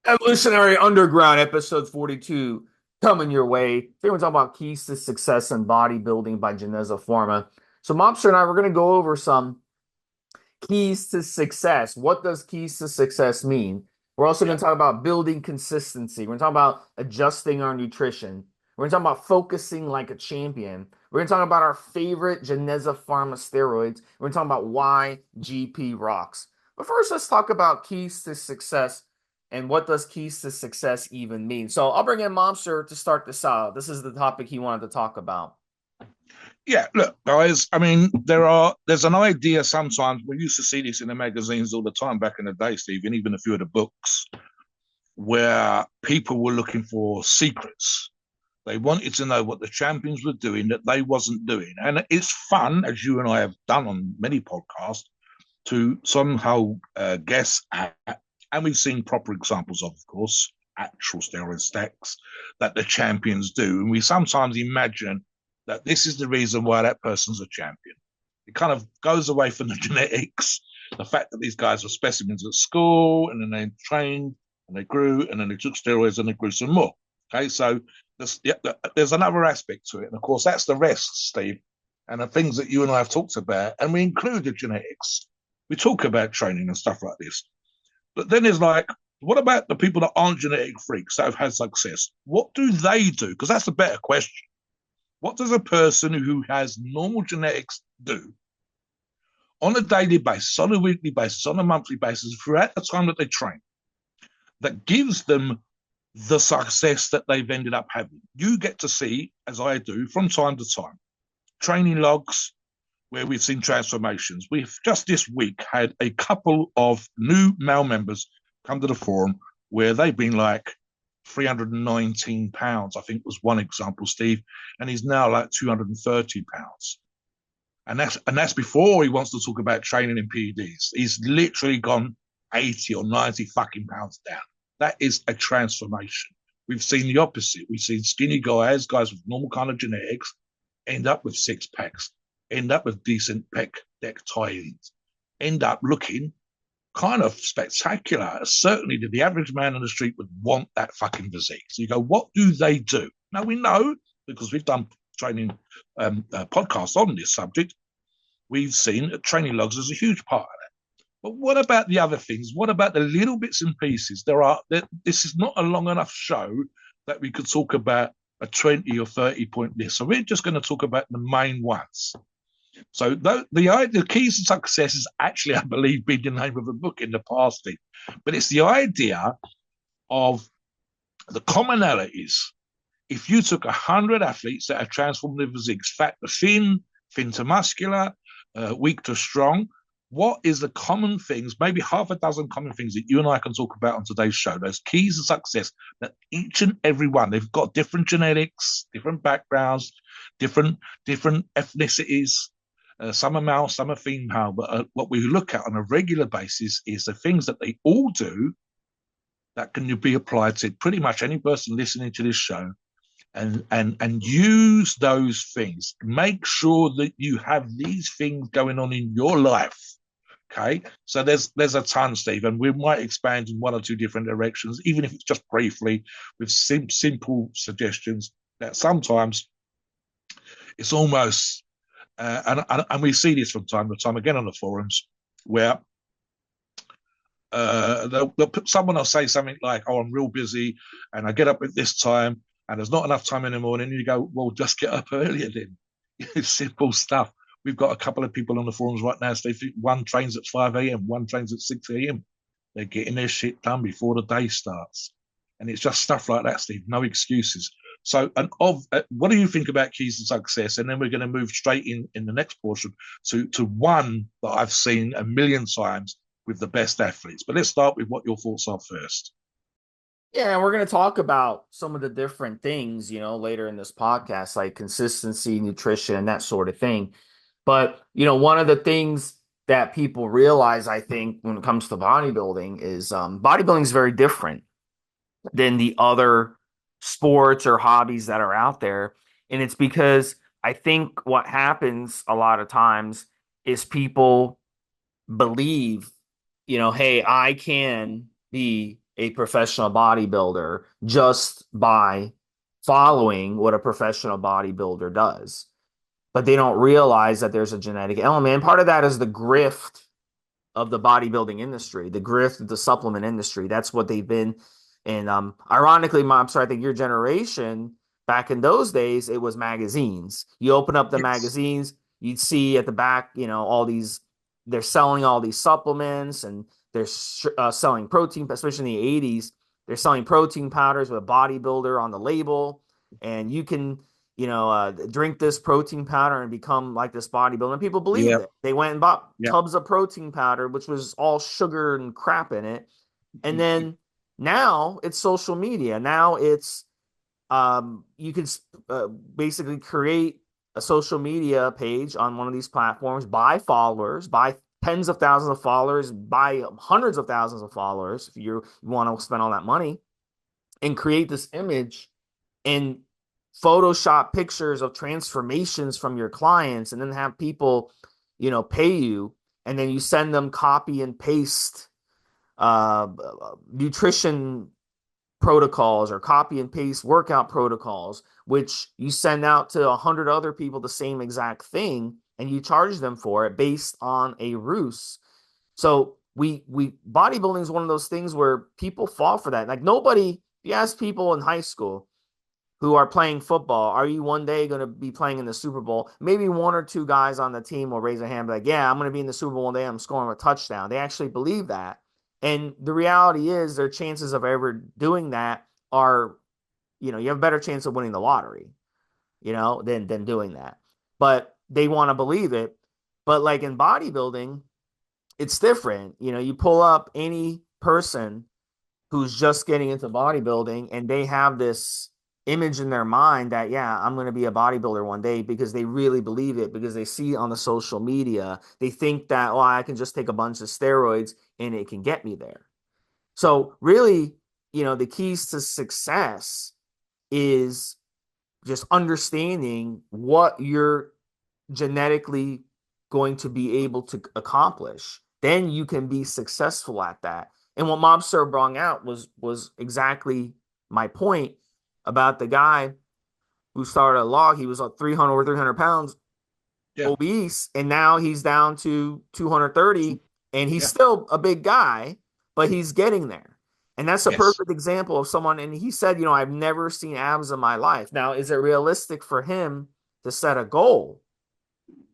Evolutionary Underground, episode 42, coming your way. Today we're talking about keys to success in bodybuilding by Geneza Pharma. So Mobster and I, we're going to go over some keys to success. What does keys to success mean? We're also going Yeah. to talk about building consistency. We're going to talk about adjusting our nutrition. We're going to talk about focusing like a champion. We're going to talk about our favorite Geneza Pharma steroids. We're going to talk about why GP rocks. But first, let's talk about keys to success and what does keys to success even mean. So I'll bring in Momster to start this out. This is the topic he wanted to talk about. Yeah, look, guys. I mean, there's an idea sometimes. We used to see this in the magazines all the time back in the day, Steve, and even a few of the books where people were looking for secrets. They wanted to know what the champions were doing that they wasn't doing, and it's fun, as you and I have done on many podcasts, to somehow guess at, and we've seen proper examples of course, actual steroid stacks that the champions do, and we sometimes imagine that this is the reason why that person's a champion. It kind of goes away from the genetics, the fact that these guys were specimens at school, and then they trained and they grew, and then they took steroids and they grew some more. Okay, so there's another aspect to it, and of course that's the rest, Steve, and the things that you and I have talked about, and we include the genetics. We talk about training and stuff like this, but then there's like, what about the people that aren't genetic freaks that have had success? What do they do? Because that's a better question. What does a person who has normal genetics do on a daily basis, on a weekly basis, on a monthly basis, throughout the time that they train, that gives them the success that they've ended up having? You get to see, as I do from time to time, training logs where we've seen transformations. We've just this week had a couple of new male members come to the forum where they've been like 319 pounds, I think was one example, Steve, and he's now like 230 pounds. And that's before he wants to talk about training in PEDs. He's literally gone 80 or 90 fucking pounds down. That is a transformation. We've seen the opposite. We've seen skinny guys with normal kind of genetics, end up with six packs, end up with decent pec deck tie-ins, end up looking kind of spectacular. Certainly, the average man on the street would want that fucking physique. So you go, what do they do? Now we know, because we've done training podcasts on this subject, we've seen training logs as a huge part of that. But what about the other things? What about the little bits and pieces? This is not a long enough show that we could talk about a 20 or 30 point list. So we're just going to talk about the main ones. So the keys to success is actually, I believe, been the name of a book in the past, but it's the idea of the commonalities. If you took 100 athletes that have transformed their physiques, fat to thin, thin to muscular, weak to strong, what is the common things, maybe half a dozen common things that you and I can talk about on today's show, those keys to success that each and every one, they've got different genetics, different backgrounds, different ethnicities, some are male, some are female, but what we look at on a regular basis is the things that they all do that can be applied to pretty much any person listening to this show, and use those things. Make sure that you have these things going on in your life. Okay, so there's a ton, Steve, and we might expand in one or two different directions, even if it's just briefly, with simple suggestions that sometimes it's almost and we see this from time to time again on the forums where they'll put someone will say something like, "Oh, I'm real busy, and I get up at this time, and there's not enough time in the morning." And you go, "Well, just get up earlier then." It's simple stuff. We've got a couple of people on the forums right now. So one trains at 5 a.m., one trains at 6 a.m. They're getting their shit done before the day starts, and it's just stuff like that, Steve. No excuses. So, what do you think about keys to success? And then we're going to move straight in the next portion to one that I've seen a million times with the best athletes. But let's start with what your thoughts are first. Yeah, and we're going to talk about some of the different things, later in this podcast, like consistency, nutrition, that sort of thing. But, one of the things that people realize, I think, when it comes to bodybuilding is bodybuilding is very different than the other sports or hobbies that are out there. And it's because I think what happens a lot of times is people believe, hey, I can be a professional bodybuilder just by following what a professional bodybuilder does. But they don't realize that there's a genetic element. And part of that is the grift of the bodybuilding industry, the grift of the supplement industry. That's what they've been. And ironically, Mobster, I think your generation back in those days, it was magazines. You open up the Yes. magazines, you'd see at the back, all these, they're selling all these supplements and they're selling protein, especially in the 80s. They're selling protein powders with a bodybuilder on the label. And you can drink this protein powder and become like this bodybuilder. And people believed Yeah. it. They went and bought Yeah. tubs of protein powder, which was all sugar and crap in it. And then now it's social media. Now it's you can basically create a social media page on one of these platforms, buy followers, buy tens of thousands of followers, buy hundreds of thousands of followers if you want to spend all that money, and create this image and Photoshop pictures of transformations from your clients, and then have people, pay you, and then you send them copy and paste nutrition protocols or copy and paste workout protocols, which you send out to 100 other people the same exact thing, and you charge them for it based on a ruse. So we bodybuilding is one of those things where people fall for that. Like nobody, you ask people in high school who are playing football, are you one day going to be playing in the Super Bowl? Maybe one or two guys on the team will raise a hand, like, yeah, I'm going to be in the Super Bowl one day. I'm scoring a touchdown. They actually believe that. And the reality is their chances of ever doing that are, you have a better chance of winning the lottery, than doing that. But they want to believe it. But like in bodybuilding, it's different. You pull up any person who's just getting into bodybuilding and they have this image in their mind that, yeah, I'm going to be a bodybuilder one day because they really believe it, because they see it on the social media. They think that, oh, I can just take a bunch of steroids and it can get me there. So really, the keys to success is just understanding what you're genetically going to be able to accomplish. Then you can be successful at that. And what Mobster brought out was exactly my point about the guy who started a log. He was like 300 or 300 pounds Yeah. obese, and now he's down to 230, and he's Yeah. still a big guy, but he's getting there. And that's a Yes. perfect example of someone. And he said, I've never seen abs in my life. Now, is it realistic for him to set a goal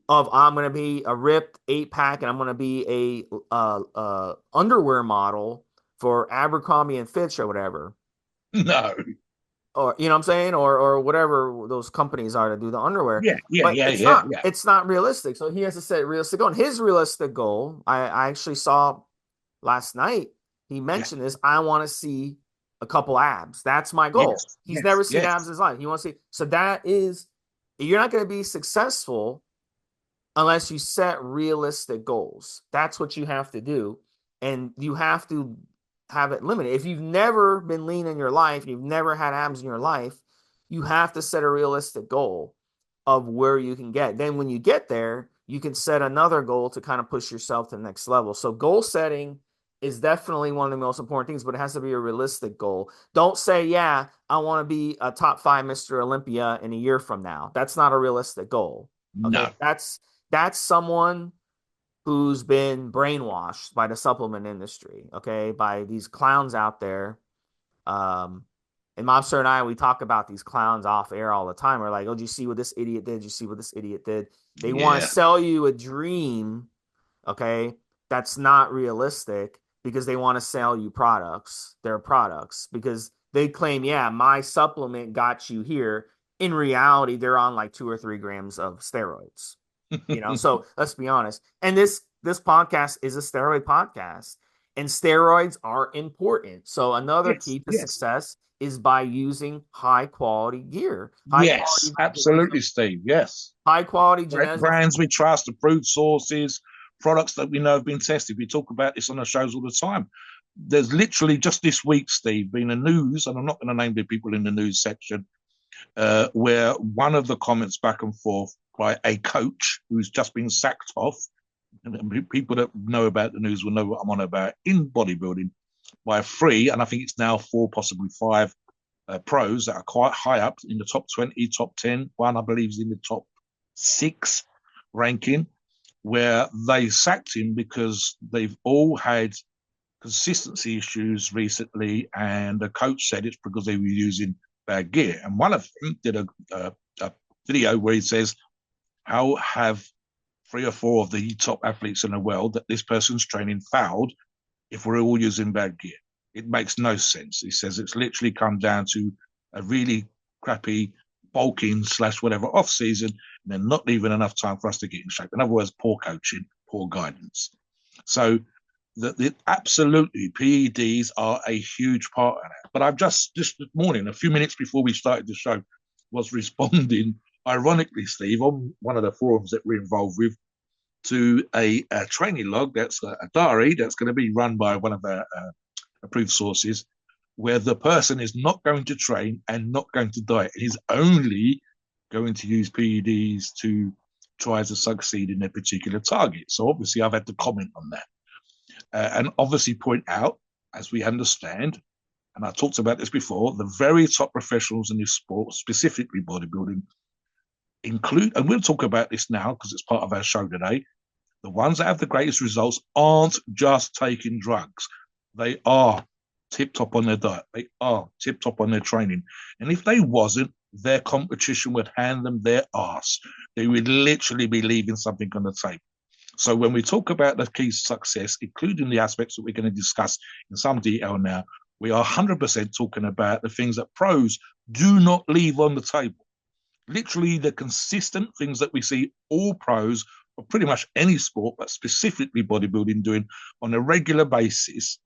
of I'm going to be a ripped 8-pack and I'm going to be a underwear model for Abercrombie and Fitch or whatever, No. or what I'm saying, or whatever those companies are to do the underwear. Yeah. Yeah. But Yeah. it's Yeah. not Yeah. it's not realistic. So he has to set a realistic goal. And his realistic goal, I actually saw last night, he Yeah. mentioned this. I want to see a couple abs. That's my goal. Yes. He's Yes. never seen abs Yes. in his life. He wants to see. So that is, you're not going to be successful unless you set realistic goals. That's what you have to do. And you have to have it limited. If you've never been lean in your life, you've never had abs in your life, you have to set a realistic goal of where you can get. Then when you get there, you can set another goal to kind of push yourself to the next level. So goal setting is definitely one of the most important things, but it has to be a realistic goal. Don't say, yeah, I want to be a top 5 Mr. Olympia in a year from now. That's not a realistic goal. Okay. No. That's someone who's been brainwashed by the supplement industry, okay, by these clowns out there. Um, and Mobster and I, we talk about these clowns off air all the time. We're like, oh, did you see what this idiot did? Did you see what this idiot did? They want to Yeah. sell you a dream, okay, that's not realistic, because they want to sell you their products, because they claim, yeah, my supplement got you here. In reality, they're on like 2 or 3 grams of steroids. So let's be honest. And this podcast is a steroid podcast, and steroids are important. So another Yes. key to Yes. success is by using high quality gear, Yes. Absolutely, Steve. Yes. high quality Geneza. Brands we trust, approved sources, products that we know have been tested. We talk about this on the shows all the time. There's literally just this week, Steve, been a news, and I'm not going to name the people in the news section, where one of the comments back and forth by a coach who's just been sacked off, and people that know about the news will know what I'm on about in bodybuilding. by 3, and I think it's now 4, possibly 5 pros that are quite high up in the top 20, top 10. One, I believe, is in the top 6 ranking, where they sacked him because they've all had consistency issues recently, and the coach said it's because they were using bad gear. And one of them did a video where he says, how have 3 or 4 of the top athletes in the world that this person's training fouled if we're all using bad gear? It makes no sense. He says it's literally come down to a really crappy bulking / whatever off season, and then not leaving enough time for us to get in shape. In other words, poor coaching, poor guidance. So absolutely PEDs are a huge part of that. But I've just this morning, a few minutes before we started the show, was responding, ironically, Steve, on one of the forums that we're involved with, to a training log that's a diary that's going to be run by one of our approved sources, where the person is not going to train and not going to diet. He's only going to use PEDs to try to succeed in their particular target. So obviously I've had to comment on that. And obviously point out, as we understand, and I talked about this before, the very top professionals in this sport, specifically bodybuilding, include, and we'll talk about this now because it's part of our show today, the ones that have the greatest results aren't just taking drugs. They are tip-top on their diet. They are tip-top on their training. And if they wasn't, their competition would hand them their arse. They would literally be leaving something on the table. So when we talk about the key to success, including the aspects that we're going to discuss in some detail now, we are 100% talking about the things that pros do not leave on the table. Literally the consistent things that we see all pros of pretty much any sport, but specifically bodybuilding, doing on a regular basis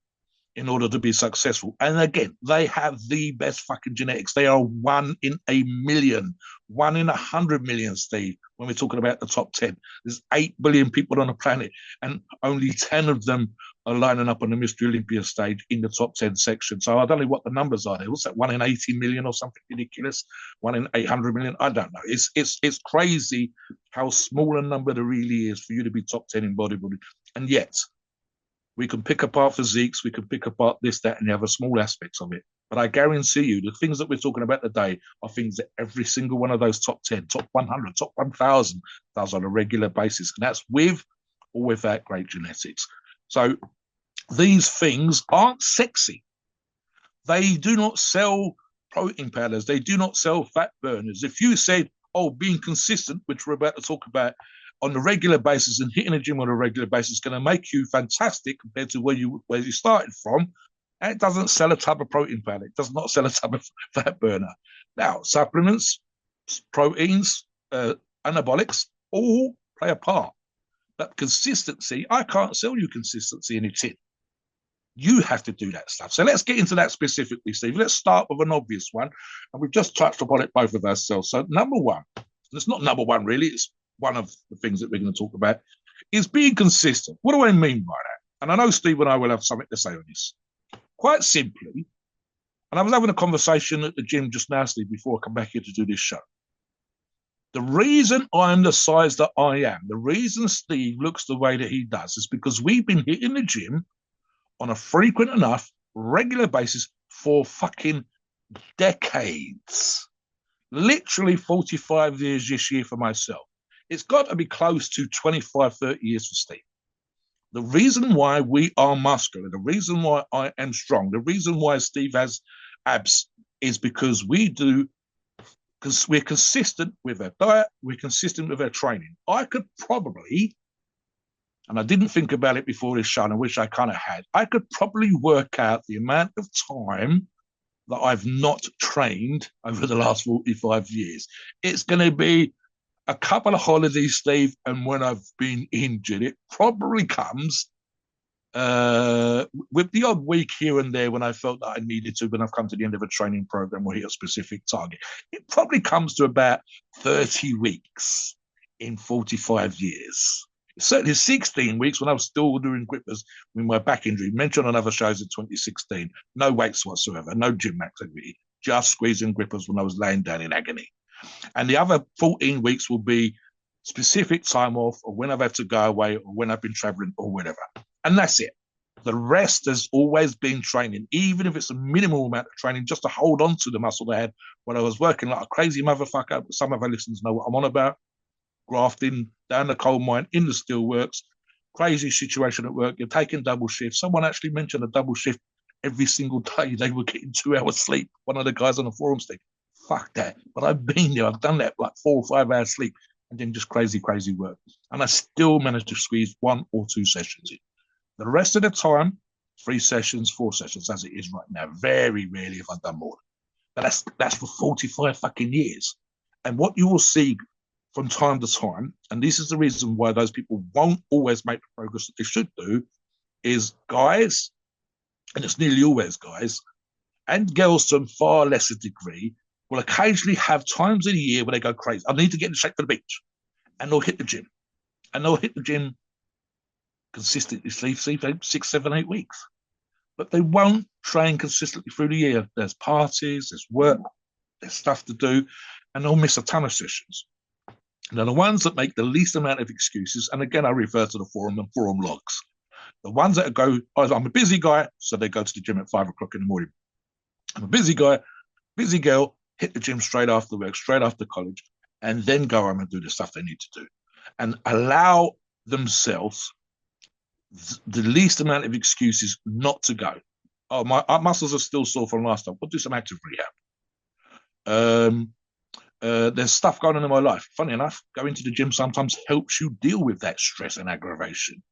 in order to be successful. And again, they have the best fucking genetics. They are 1 in a million, 1 in 100 million, Steve, when we're talking about the top 10. There's 8 billion people on the planet, and only 10 of them are lining up on the Mr. Olympia stage in the top 10 section. So I don't know what the numbers are there. What's that, 1 in 80 million or something ridiculous? 1 in 800 million? I don't know. It's crazy how small a number there really is for you to be top 10 in bodybuilding. And yet, we can pick apart physiques, we can pick apart this, that, and the other small aspects of it. But I guarantee you, the things that we're talking about today are things that every single one of those top 10, top 100, top 1,000 does on a regular basis. And that's with or without great genetics. So these things aren't sexy. They do not sell protein powders. They do not sell fat burners. If you said, oh, being consistent, which we're about to talk about, on a regular basis and hitting a gym on a regular basis is going to make you fantastic compared to where you started from. And it doesn't sell a tub of protein powder. It does not sell a tub of fat burner. Now, supplements, proteins, anabolics, all play a part. But consistency, I can't sell you consistency in a tin. You have to do that stuff. So let's get into that specifically, Steve. Let's start with an obvious one. And we've just touched upon it, both of ourselves. So number one, it's not number one really, it's one of the things that we're going to talk about, is being consistent. What do I mean by that? And I know Steve and I will have something to say on this. Quite simply, and I was having a conversation at the gym just now, Steve, before I come back here to do this show. The reason I'm the size that I am, the reason Steve looks the way that he does, is because we've been hitting the gym on a frequent enough, regular basis for fucking decades. Literally 45 years this year for myself. It's got to be close to 25, 30 years for Steve. The reason why we are muscular, the reason why I am strong, the reason why Steve has abs is because we're consistent with our diet, we're consistent with our training. I could probably, and I didn't think about it before this show, and I wish I kind of had, I could probably work out the amount of time that I've not trained over the last 45 years. It's going to be a couple of holidays, Steve, and when I've been injured, it probably comes with the odd week here and there when I felt that I needed to, when I've come to the end of a training program or hit a specific target. It probably comes to about 30 weeks in 45 years. Certainly 16 weeks when I was still doing grippers with my back injury, mentioned on other shows in 2016. No weights whatsoever, no gym activity, just squeezing grippers when I was laying down in agony. And the other 14 weeks will be specific time off, or when I've had to go away, or when I've been traveling, or whatever. And that's it. The rest has always been training, even if it's a minimal amount of training, just to hold on to the muscle I had when I was working like a crazy motherfucker. Some of our listeners know what I'm on about. Grafting down the coal mine in the steelworks, crazy situation at work. You're taking double shifts. Someone actually mentioned a double shift every single day. They were getting 2 hours sleep. One of the guys on the forum said, fuck that. But I've been there. I've done that like 4 or 5 hours sleep and then just crazy, crazy work. And I still managed to squeeze 1 or 2 sessions in. The rest of the time, 3 sessions, 4 sessions, as it is right now. Very rarely have I done more. But that's for 45 fucking years. And what you will see from time to time, and this is the reason why those people won't always make the progress that they should do, is guys, and it's nearly always guys, and girls to a far lesser degree, will occasionally have times in a year where they go crazy. I need to get in shape for the beach. And they'll hit the gym. And they'll hit the gym consistently, 6, 7, 8 weeks. But they won't train consistently through the year. There's parties, there's work, there's stuff to do, and they'll miss a ton of sessions. Now, the ones that make the least amount of excuses, and again, I refer to the forum and forum logs, the ones that go, oh, I'm a busy guy, so they go to the gym at 5 o'clock in the morning. I'm a busy guy, busy girl, hit the gym straight after work, straight after college, and then go home and do the stuff they need to do. And allow themselves the least amount of excuses not to go. Oh, my muscles are still sore from last time. We'll do some active rehab. There's stuff going on in my life. Funny enough, going to the gym sometimes helps you deal with that stress and aggravation.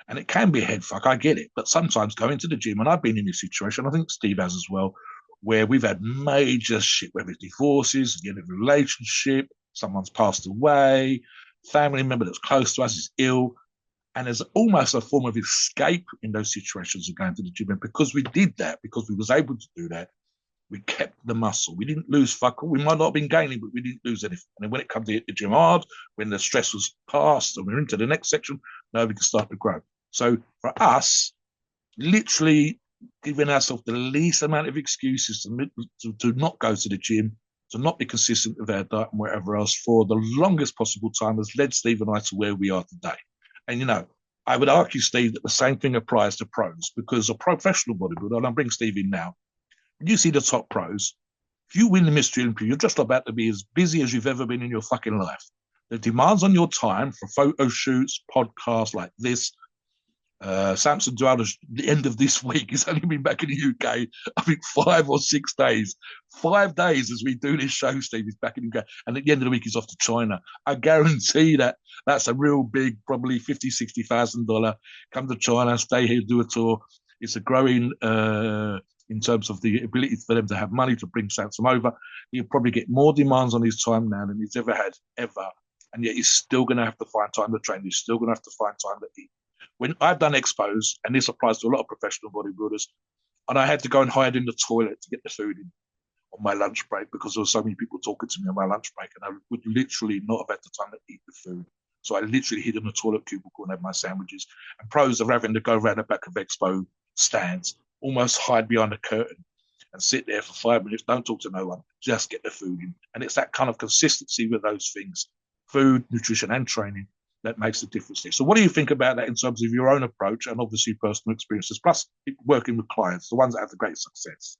And it can be a head fuck, I get it. But sometimes going to the gym, and I've been in this situation, I think Steve has as well, where we've had major shit, whether it's divorces, the end of a relationship, someone's passed away, family member that's close to us is ill. And there's almost a form of escape in those situations of going to the gym. And because we did that, because we was able to do that, we kept the muscle. We didn't lose fuck all. We might not have been gaining, but we didn't lose anything. And then when it comes to hit the gym hard, when the stress was past and we're into the next section, now we can start to grow. So for us, literally giving ourselves the least amount of excuses to not go to the gym, to not be consistent with our diet and whatever else for the longest possible time has led Steve and I to where we are today. And, you know, I would argue, Steve, that the same thing applies to pros because a professional bodybuilder, and I'll bring Steve in now, when you see the top pros, if you win the Mystery Olympia, you're just about to be as busy as you've ever been in your fucking life. The demands on your time for photo shoots, podcasts like this, Samson Dweller's the end of this week. He's only been back in the UK, I think 5 or 6 days. 5 days as we do this show, Steve, he's back in the UK. And at the end of the week, he's off to China. I guarantee that's a real big, probably $50,000-$60,000. Come to China, stay here, do a tour. It's a growing, in terms of the ability for them to have money to bring Samson over. He'll probably get more demands on his time now than he's ever had, ever. And yet he's still going to have to find time to train. He's still going to have to find time to eat. When I've done expos, and this applies to a lot of professional bodybuilders, and I had to go and hide in the toilet to get the food in on my lunch break because there were so many people talking to me on my lunch break, and I would literally not have had the time to eat the food. So I literally hid in the toilet cubicle and had my sandwiches. And pros are having to go around the back of expo stands, almost hide behind a curtain and sit there for 5 minutes, don't talk to no one, just get the food in. And it's that kind of consistency with those things, food, nutrition, and training, that makes the difference there. So what do you think about that in terms of your own approach and obviously personal experiences, plus working with clients, the ones that have the great success?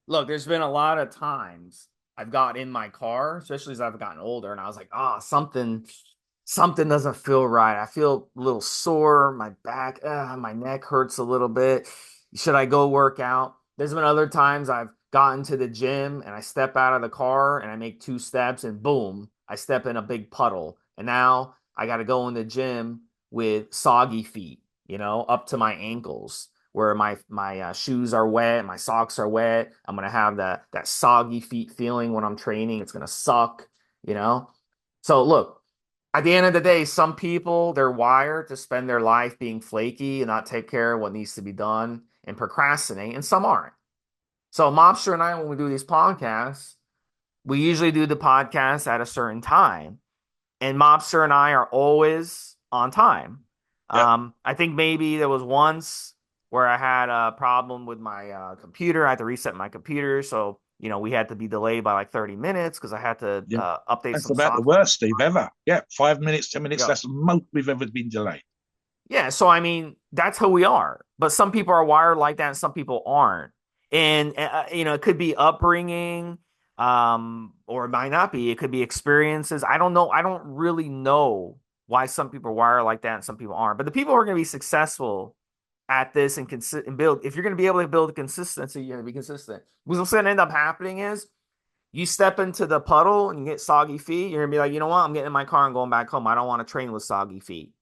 Look, there's been a lot of times I've got in my car, especially as I've gotten older, and I was like, something doesn't feel right. I feel a little sore, my back, my neck hurts a little bit. Should I go work out? There's been other times I've gotten to the gym and I step out of the car and I make 2 steps and boom, I step in a big puddle. And now I got to go in the gym with soggy feet, up to my ankles, where my shoes are wet, my socks are wet. I'm gonna have that soggy feet feeling when I'm training. It's gonna suck, you know. So look, at the end of the day, some people they're wired to spend their life being flaky and not take care of what needs to be done and procrastinate, and some aren't. So Mobster and I, when we do these podcasts, we usually do the podcast at a certain time. And Mobster and I are always on time. Yeah. I think maybe there was once where I had a problem with my computer. I had to reset my computer. So, we had to be delayed by like 30 minutes because I had to update That's some about the software. worst, Steve, ever. Yeah, 5 minutes, 10 minutes, Yeah. that's the most we've ever been delayed. Yeah, so I mean, that's who we are. But some people are wired like that and some people aren't. And it could be upbringing, or it might not be. It could be experiences. I don't know. I don't really know why some people are wired like that and some people aren't. But the people who are going to be successful at this and build, if you're going to be able to build a consistency, you're going to be consistent. What's going to end up happening is you step into the puddle and you get soggy feet. You're going to be like, you know what? I'm getting in my car and going back home. I don't want to train with soggy feet.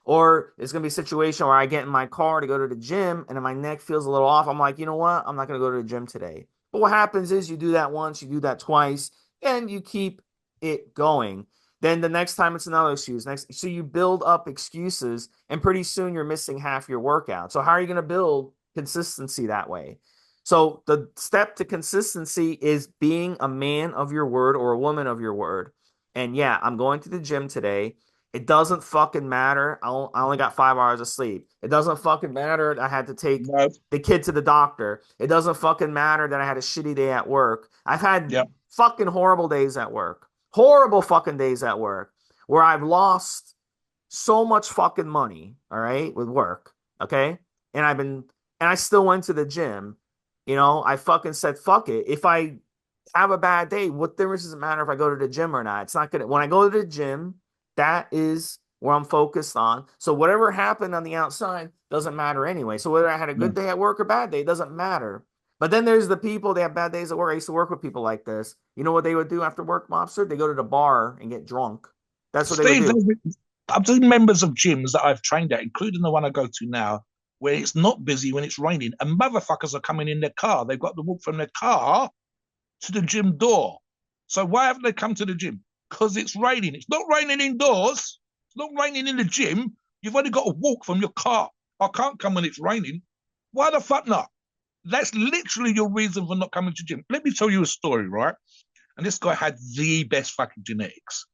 Or it's going to be a situation where I get in my car to go to the gym and if my neck feels a little off, I'm like, you know what? I'm not going to go to the gym today. But what happens is you do that once, you do that twice, and you keep it going. Then the next time it's another excuse. So you build up excuses, and pretty soon you're missing half your workout. So how are you going to build consistency that way? So the step to consistency is being a man of your word or a woman of your word. And yeah, I'm going to the gym today. It doesn't fucking matter. I only got 5 hours of sleep. It doesn't fucking matter that I had to take No. the kid to the doctor. It doesn't fucking matter that I had a shitty day at work. I've had Yep. fucking horrible days at work. Horrible fucking days at work where I've lost so much fucking money, all right, with work, okay? And I still went to the gym. I fucking said, fuck it. If I have a bad day, what difference does it matter if I go to the gym or not? It's not gonna, when I go to the gym, that is where I'm focused on. So whatever happened on the outside doesn't matter anyway. So whether I had a good No. day at work or bad day, it doesn't matter. But then there's the people, they have bad days at work. I used to work with people like this. You know what they would do after work, Mobster? They go to the bar and get drunk. That's what they would Steve, do. I've seen members of gyms that I've trained at, including the one I go to now, where it's not busy when it's raining, and motherfuckers are coming in their car. They've got to walk from their car to the gym door. So why haven't they come to the gym? Because it's raining. It's not raining indoors. It's not raining in the gym. You've only got to walk from your car. I can't come when it's raining. Why the fuck not? That's literally your reason for not coming to the gym. Let me tell you a story, right? And this guy had the best fucking genetics.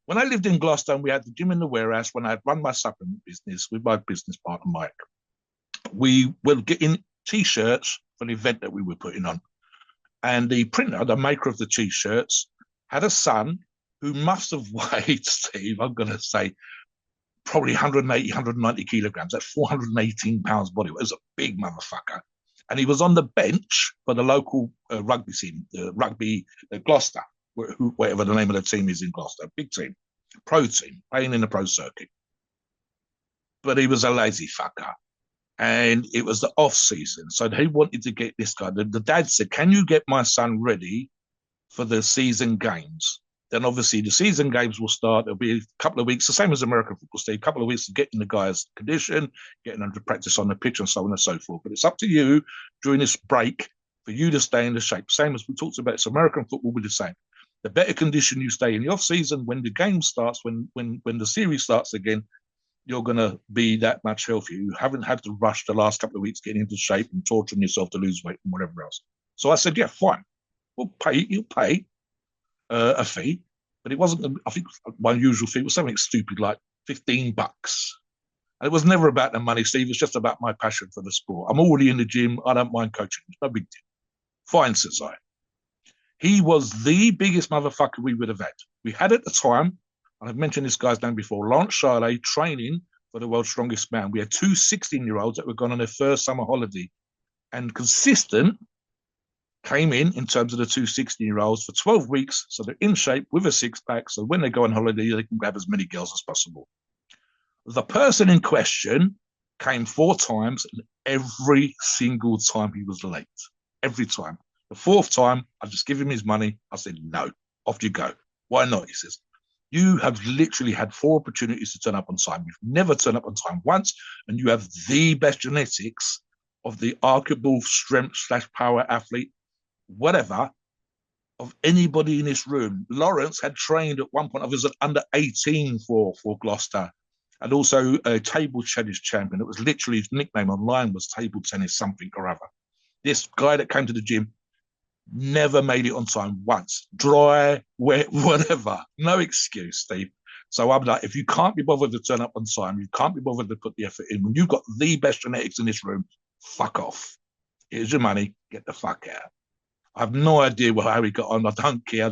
When I lived in Gloucester and we had the gym in the warehouse, when I'd run my supplement business with my business partner, Mike, we were getting t-shirts for the event that we were putting on. And the printer, the maker of the t-shirts, had a son who must have weighed, Steve, I'm going to say, probably 180, 190 kilograms. That's 418 pounds body weight. It was a big motherfucker. And he was on the bench for the local rugby team, the rugby Gloucester, whatever the name of the team is in Gloucester, big team, pro team, playing in the pro circuit. But he was a lazy fucker. And it was the off season. So he wanted to get this guy. The dad said, can you get my son ready for the season games? Then obviously the season games will start. It'll be a couple of weeks, the same as American football, Steve, a couple of weeks to getting the guys condition, getting them to practice on the pitch and so on and so forth. But it's up to you during this break for you to stay in the shape. Same as we talked about, it's American football will be the same. The better condition you stay in the off season, when the game starts, when the series starts again, you're going to be that much healthier. You haven't had to rush the last couple of weeks getting into shape and torturing yourself to lose weight and whatever else. So I said, yeah, fine. You'll pay a fee, but it wasn't, I think my usual fee was something stupid like $15. And it was never about the money, Steve. It's just about my passion for the sport. I'm already in the gym. I don't mind coaching. It's no big deal. Fine, says I. He was the biggest motherfucker we would have had. We had at the time, and I've mentioned this guy's name before, Lance Charlet training for the world's strongest man. We had two 16-year-olds that were gone on their first summer holiday. And consistent came in terms of the two 16-year-olds for 12 weeks. So they're in shape with a six-pack. So when they go on holiday, they can grab as many girls as possible. The person in question came 4 times, and every single time he was late. Every time. The 4th time, I just give him his money. I said, no, off you go. Why not? He says, you have literally had 4 opportunities to turn up on time. You've never turned up on time once, and you have the best genetics of the arguable strength/power athlete, whatever, of anybody in this room. Lawrence had trained at one point, I was at under 18 for Gloucester, and also a table tennis champion. It was literally his nickname online was table tennis something or other. This guy that came to the gym never made it on time once. Dry, wet, whatever. No excuse, Steve. So I'm like, if you can't be bothered to turn up on time, you can't be bothered to put the effort in. When you've got the best genetics in this room, fuck off. Here's your money. Get the fuck out. I have no idea how he got on. I don't care. I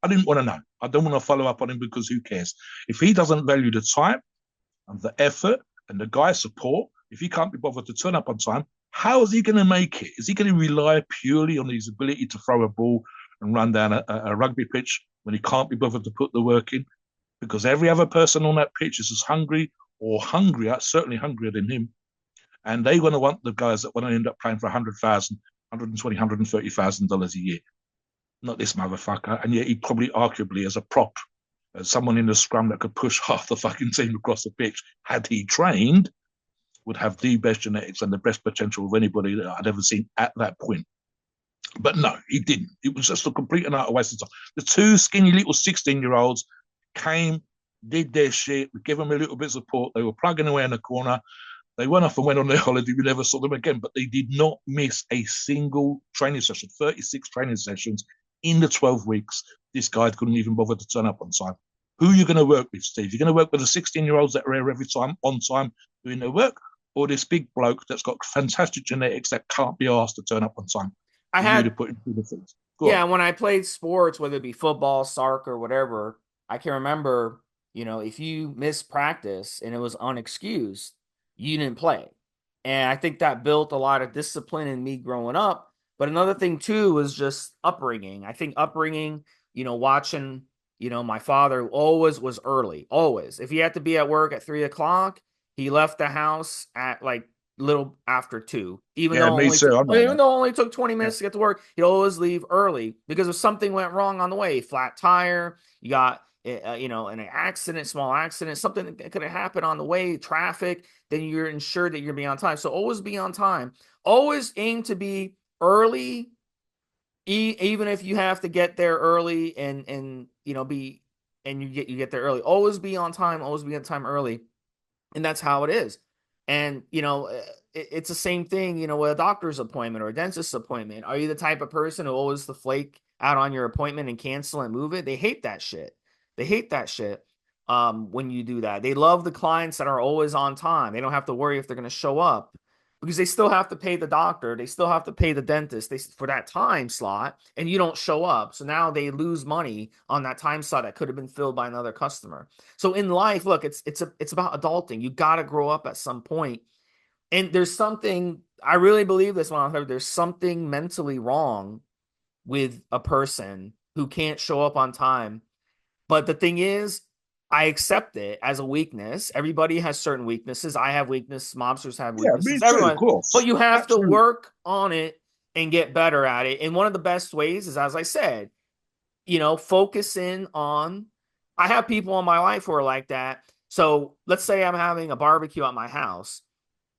didn't want to know. I don't want to follow up on him because who cares? If he doesn't value the time and the effort and the guy's support, if he can't be bothered to turn up on time, how is he going to make it? Is he going to rely purely on his ability to throw a ball and run down a rugby pitch when he can't be bothered to put the work in? Because every other person on that pitch is as hungry or hungrier, certainly hungrier than him. And they're going to want the guys that want to end up playing for $100,000, $120,000, $130,000 a year. Not this motherfucker. And yet he probably arguably as a prop, as someone in the scrum that could push half the fucking team across the pitch, had he trained, would have the best genetics and the best potential of anybody that I'd ever seen at that point. But no, he didn't. It was just a complete and utter waste of time. The two skinny little 16-year-olds came, did their shit. We gave them a little bit of support. They were plugging away in the corner. They went off and went on their holiday. We never saw them again, but they did not miss a single training session, 36 training sessions in the 12 weeks. This guy couldn't even bother to turn up on time. Who are you going to work with, Steve? You're going to work with the 16-year-olds that are here every time, on time, doing their work, or this big bloke that's got fantastic genetics that can't be asked to turn up on time? I You to had, put him through the things. yeah, when I played sports, whether it be football, soccer, whatever, I can remember, if you missed practice and it was unexcused, you didn't play. And I think that built a lot of discipline in me growing up. But another thing too was just upbringing. I think upbringing, watching, my father always was early, always. If he had to be at work at 3 o'clock, he left the house at like little after 2, even Yeah, though me only too. I know even that. though it only took 20 Yeah. minutes to get to work. He'd always leave early because if something went wrong on the way, flat tire, you got an accident, small accident, something that could have happened on the way, traffic, then you're ensured that you're be on time. So always be on time. Always aim to be early, even if you have to get there early and be and you get there early. Always be on time. Always be on time early, and that's how it is. And it's the same thing, with a doctor's appointment or a dentist's appointment. Are you the type of person who always the flake out on your appointment and cancel and move it? They hate that shit. They hate that shit. When you do that, they love the clients that are always on time. They don't have to worry if they're going to show up because they still have to pay the doctor. They still have to pay the dentist for that time slot, and you don't show up. So now they lose money on that time slot that could have been filled by another customer. So in life, look, it's about adulting. You got to grow up at some point. And there's something, I really believe this when I heard there's something mentally wrong with a person who can't show up on time. But the thing is, I accept it as a weakness. Everybody has certain weaknesses. I have weaknesses. Mobsters have Yeah, me weaknesses. too, of Everyone. But course. you have to Absolutely. work on it and get better at it. And one of the best ways is, as I said, focus in on. I have people in my life who are like that. So let's say I'm having a barbecue at my house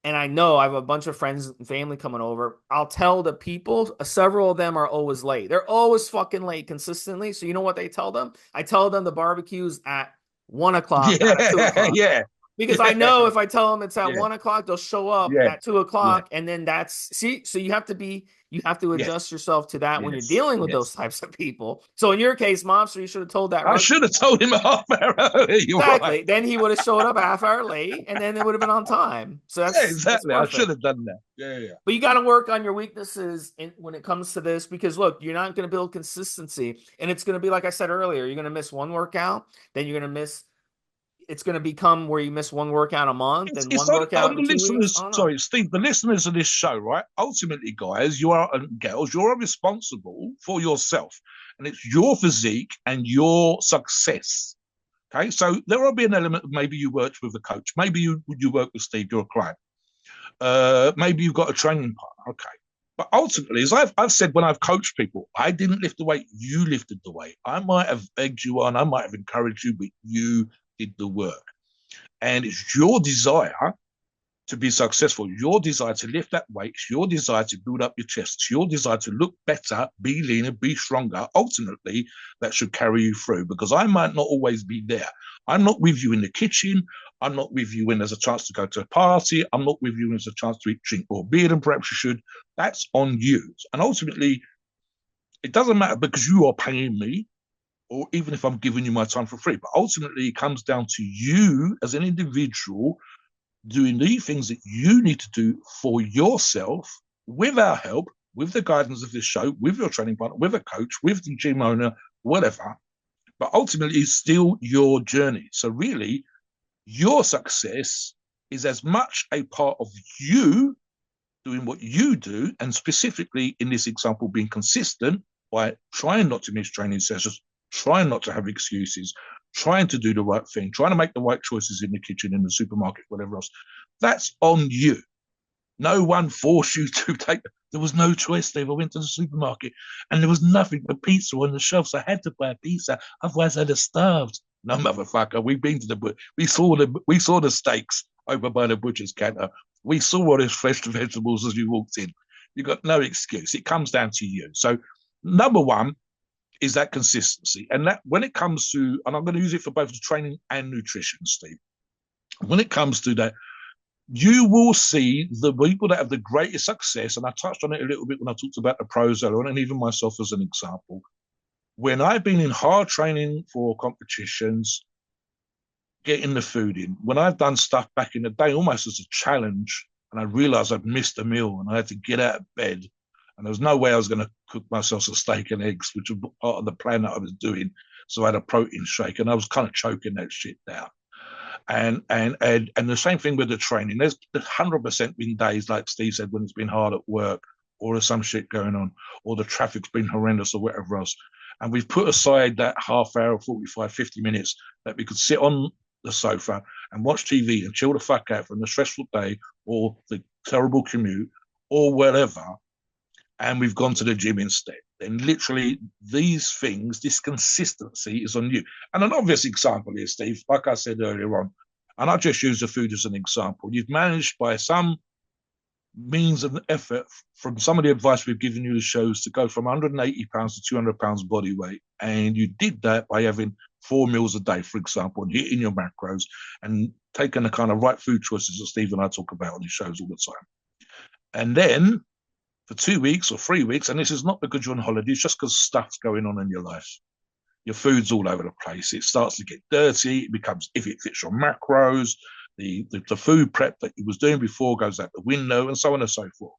and I know I have a bunch of friends and family coming over. I'll tell the people, several of them are always late. They're always fucking late consistently. So you know what they tell them? I tell them the barbecue's at 1 o'clock, not at 2 o'clock. Yeah, Because I yeah, know if I tell them it's at yeah, 1 o'clock, they'll show up yeah, at two yeah, o'clock, and then so you have to yes, adjust yourself to that when you're yes, dealing with those yes. types of people. So in your case, Mobster, you should have told that I rugby should have guy. told him a half hour earlier. You're right. Exactly. Then he would have showed up a half hour late, and then it would have been on time. So Yeah, that's exactly. I should perfect. have done that. Yeah, yeah. But you got to work on your weaknesses when it comes to this because look, you're not going to build consistency, and it's going to be like I said earlier. You're going to miss one workout, then you're going to miss. It's going to become where you miss one workout a month It's, and it's one on workout the in 2 weeks. I listeners. don't know. Sorry, Steve. The listeners of this show, right? Ultimately, guys, you are and girls, you are responsible for yourself, and it's your physique and your success. Okay, so there will be an element of maybe you worked with a coach, maybe you work with Steve, you're a client, maybe you've got a training partner. Okay, but ultimately, as I've said when I've coached people, I didn't lift the weight, you lifted the weight. I might have egged you on, I might have encouraged you, but you did the work, and it's your desire to be successful, your desire to lift that weight, it's your desire to build up your chest, it's your desire to look better, be leaner, be stronger. Ultimately, that should carry you through because I might not always be there. I'm not with you in the kitchen. I'm not with you when there's a chance to go to a party. I'm not with you when there's a chance to eat, drink more beer than perhaps you should. That's on you. And ultimately, it doesn't matter because you are paying me or even if I'm giving you my time for free. But ultimately, it comes down to you as an individual doing the things that you need to do for yourself with our help, with the guidance of this show, with your training partner, with a coach, with the gym owner, whatever. But ultimately, it's still your journey. So, really, your success is as much a part of you doing what you do, and specifically in this example, being consistent by trying not to miss training sessions, trying not to have excuses, trying to do the right thing, trying to make the right choices in the kitchen, in the supermarket, whatever else. That's on you. No one forced you to take. There was no choice, Steve. I went to the supermarket and there was nothing but pizza on the shelves. I had to buy a pizza, otherwise I'd have starved. No, motherfucker. We've been to the we saw the steaks over by the butcher's counter. We saw all those fresh vegetables as you walked in. You got no excuse. It comes down to you. So, number one is that consistency, and that when it comes to, and I'm going to use it for both training and nutrition, Steve. When it comes to that, you will see the people that have the greatest success, and I touched on it a little bit when I talked about the pros earlier, and even myself as an example. When I've been in hard training for competitions, getting the food in, when I've done stuff back in the day almost as a challenge, and I realized I'd missed a meal and I had to get out of bed, and there was no way I was going to cook myself some steak and eggs, which was part of the plan that I was doing. So I had a protein shake, and I was kind of choking that shit down. And the same thing with the training. There's 100% been days, like Steve said, when it's been hard at work, or there's some shit going on, or the traffic's been horrendous, or whatever else. And we've put aside that half hour, 45, 50 minutes that we could sit on the sofa and watch TV and chill the fuck out from the stressful day or the terrible commute or whatever. And we've gone to the gym instead. Then literally these things, this consistency is on you. And an obvious example is, Steve, like I said earlier on, and I just use the food as an example. You've managed by some means of effort from some of the advice we've given you the shows to go from 180 pounds to 200 pounds body weight. And you did that by having 4 meals a day, for example, and hitting your macros and taking the kind of right food choices that Steve and I talk about on these shows all the time. And then for 2 weeks or 3 weeks, and this is not because you're on holiday, it's just because stuff's going on in your life. Your food's all over the place. It starts to get dirty. It becomes, if it fits your macros, the food prep that you was doing before goes out the window, and so on and so forth.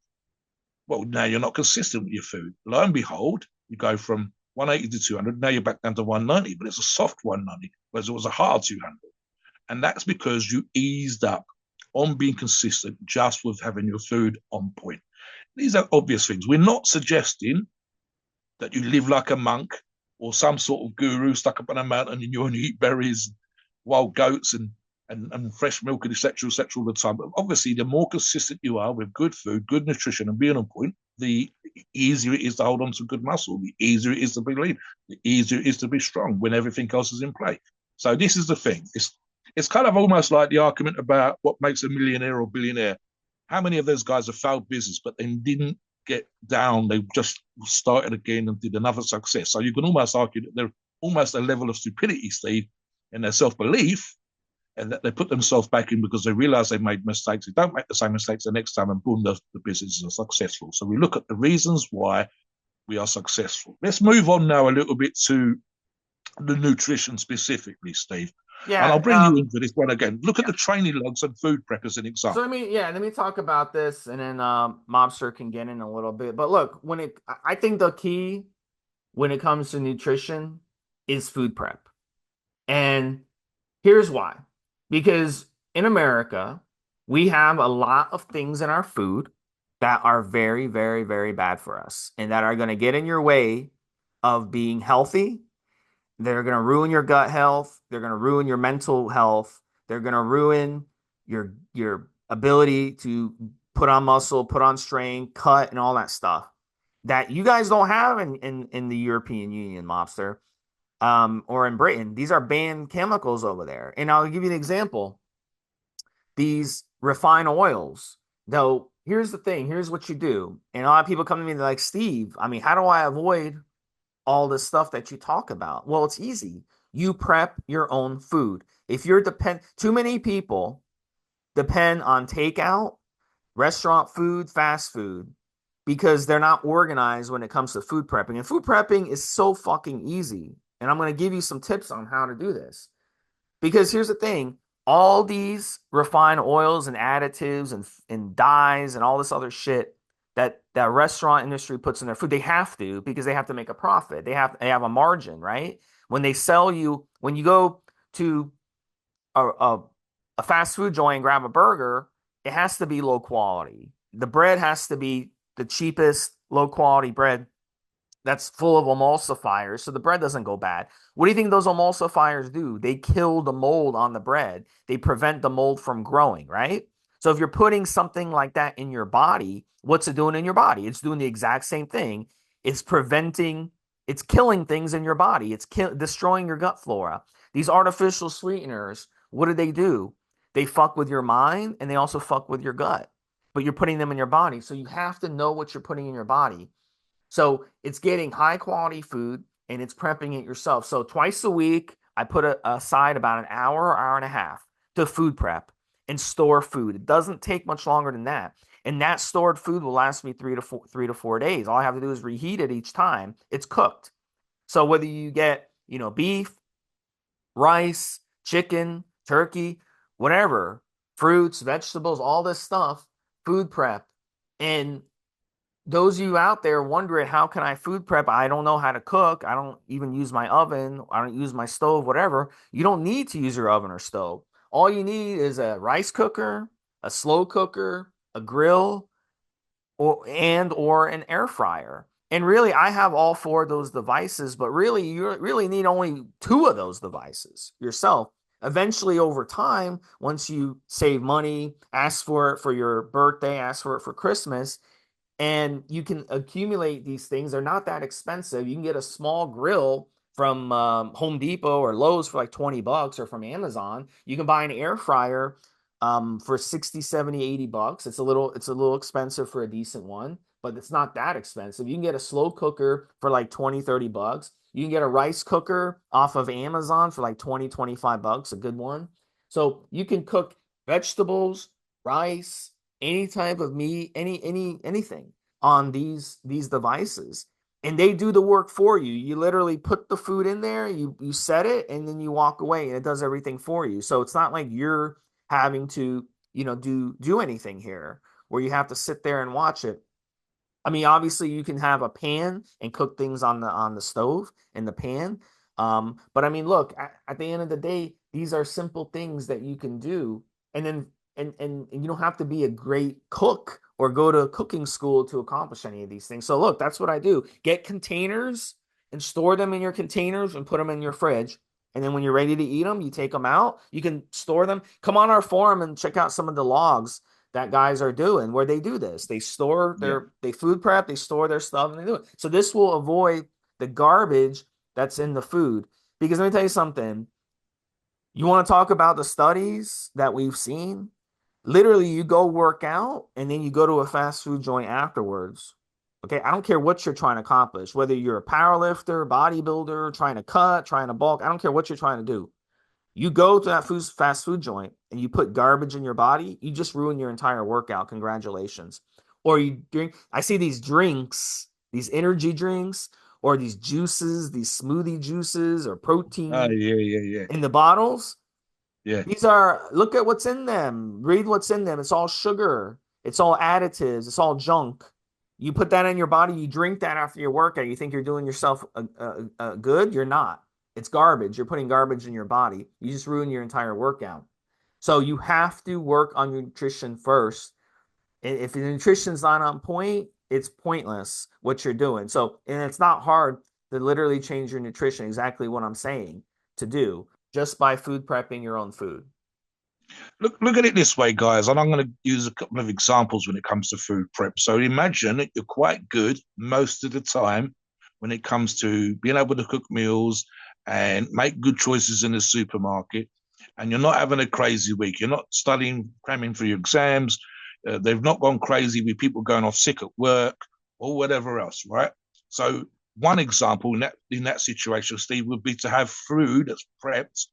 Well, now you're not consistent with your food. Lo and behold, you go from 180 to 200. Now you're back down to 190, but it's a soft 190, whereas it was a hard 200. And that's because you eased up on being consistent just with having your food on point. These are obvious things. We're not suggesting that you live like a monk or some sort of guru stuck up on a mountain and you only eat berries, wild goats, and fresh milk and etc. all the time. But obviously, the more consistent you are with good food, good nutrition, and being on point, the easier it is to hold on to good muscle, the easier it is to be lean, the easier it is to be strong when everything else is in play. So this is the thing. It's kind of almost like the argument about what makes a millionaire or billionaire. How many of those guys have failed business, but then didn't get down? They just started again and did another success. So you can almost argue that they're almost a level of stupidity, Steve, in their self-belief, and that they put themselves back in because they realize they made mistakes. They don't make the same mistakes the next time, and boom, the businesses are successful. So we look at the reasons why we are successful. Let's move on now a little bit to the nutrition specifically, Steve. Yeah. And I'll bring you into this one again. Look at the training logs and food prep as an example. So let me talk about this, and then Mobster can get in a little bit. But look, I think the key when it comes to nutrition is food prep. And here's why. Because in America, we have a lot of things in our food that are very, very, very bad for us and that are going to get in your way of being healthy. They're going to ruin your gut health. They're going to ruin your mental health. They're going to ruin your ability to put on muscle, put on strain, cut, and all that stuff that you guys don't have in the European Union, Mobster, or in Britain. These are banned chemicals over there. And I'll give you an example. These refined oils, though, here's the thing. Here's what you do. And a lot of people come to me, they're like, Steve, I mean, how do I avoid all the stuff that you talk about? Well, it's easy. You prep your own food. If you're too many people depend on takeout, restaurant food, fast food, because they're not organized when it comes to food prepping. And food prepping is so fucking easy. And I'm going to give you some tips on how to do this. Because here's the thing. All these refined oils and additives and dyes and all this other shit that restaurant industry puts in their food, they have to, because they have to make a profit. They have a margin, right? When they sell you, when you go to a a fast food joint and grab a burger, it has to be low quality. The bread has to be the cheapest, low quality bread that's full of emulsifiers, so the bread doesn't go bad. What do you think those emulsifiers do? They kill the mold on the bread. They prevent the mold from growing, right? So if you're putting something like that in your body, what's it doing in your body? It's doing the exact same thing. It's preventing, it's killing things in your body. It's destroying your gut flora. These artificial sweeteners, what do? They fuck with your mind and they also fuck with your gut, but you're putting them in your body. So you have to know what you're putting in your body. So it's getting high quality food and it's prepping it yourself. So twice a week, I put aside about an hour, hour and a half to food prep and store food. It doesn't take much longer than that. And that stored food will last me 3 to 4 days. All I have to do is reheat it each time it's cooked. So whether you get, beef, rice, chicken, turkey, whatever, fruits, vegetables, all this stuff, food prep. And those of you out there wondering, how can I food prep? I don't know how to cook. I don't even use my oven. I don't use my stove, whatever. You don't need to use your oven or stove. All you need is a rice cooker, a slow cooker, a grill, or an air fryer. And really, I have all four of those devices, but really, you really need only two of those devices yourself. Eventually, over time, once you save money, ask for it for your birthday, ask for it for Christmas, and you can accumulate these things. They're not that expensive. You can get a small grill from Home Depot or Lowe's for like $20, or from Amazon. You can buy an air fryer for 60, 70, $80. It's a little expensive for a decent one, but it's not that expensive. You can get a slow cooker for like 20, $30. You can get a rice cooker off of Amazon for like 20, $25, a good one. So you can cook vegetables, rice, any type of meat, anything on these devices, and they do the work for you. You literally put the food in there, you set it, and then you walk away, and it does everything for you. So it's not like you're having to, do anything here where you have to sit there and watch it. I mean, obviously you can have a pan and cook things on the stove in the pan. But I mean, look, at the end of the day, these are simple things that you can do. And then and you don't have to be a great cook or go to cooking school to accomplish any of these things. So look, that's what I do. Get containers and store them in your containers and put them in your fridge. And then when you're ready to eat them, you take them out. You can store them. Come on our forum and check out some of the logs that guys are doing where they do this. Yeah. They food prep, they store their stuff, and they do it. So this will avoid the garbage that's in the food. Because let me tell you something. You want to talk about the studies that we've seen? Literally, you go work out and then you go to a fast food joint afterwards. Okay, I don't care what you're trying to accomplish, whether you're a power lifter, bodybuilder, trying to cut, trying to bulk. I don't care what you're trying to do. You go to that fast food joint and you put garbage in your body, you just ruin your entire workout. Congratulations. Or you drink, I see these drinks, these energy drinks, or these juices, these smoothie juices or Oh, protein yeah, yeah, yeah. in the bottles. Yeah. Look at what's in them. Read what's in them. It's all sugar. It's all additives. It's all junk. You put that in your body, you drink that after your workout. You think you're doing yourself a good? You're not. It's garbage. You're putting garbage in your body. You just ruin your entire workout. So you have to work on your nutrition first. And if the nutrition's not on point, it's pointless what you're doing. So, and it's not hard to literally change your nutrition, exactly what I'm saying to do, just by food prepping your own food. Look at it this way, guys, and I'm going to use a couple of examples when it comes to food prep. So imagine that you're quite good most of the time when it comes to being able to cook meals and make good choices in the supermarket, and you're not having a crazy week. You're not studying, cramming for your exams. They've not gone crazy with people going off sick at work or whatever else, right? So one example in that situation, Steve, would be to have food that's prepped.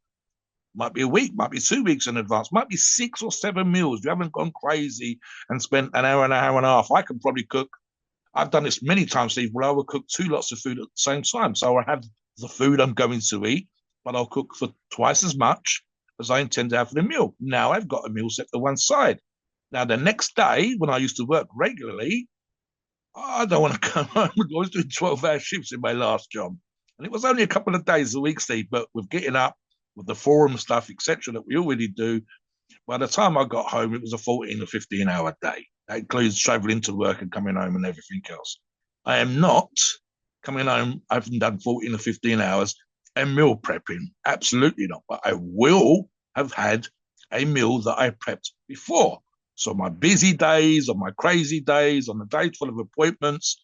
Might be a week, might be 2 weeks in advance, might be 6 or 7 meals. You haven't gone crazy and spent an hour and a half. I can probably cook. I've done this many times, Steve, where I would cook two lots of food at the same time. So I have the food I'm going to eat, but I'll cook for twice as much as I intend to have for the meal. Now I've got a meal set to one side. Now, the next day, when I used to work regularly, I don't want to come home. I was doing 12-hour shifts in my last job. And it was only a couple of days a week, Steve, but with getting up, with the forum stuff, etc., that we already do, By the time I got home, it was a 14 or 15-hour day. That includes traveling to work and coming home and everything else. I am not coming home, I haven't done 14 or 15 hours and meal prepping. Absolutely not. But I will have had a meal that I prepped before. So my busy days, on my crazy days, on the days full of appointments,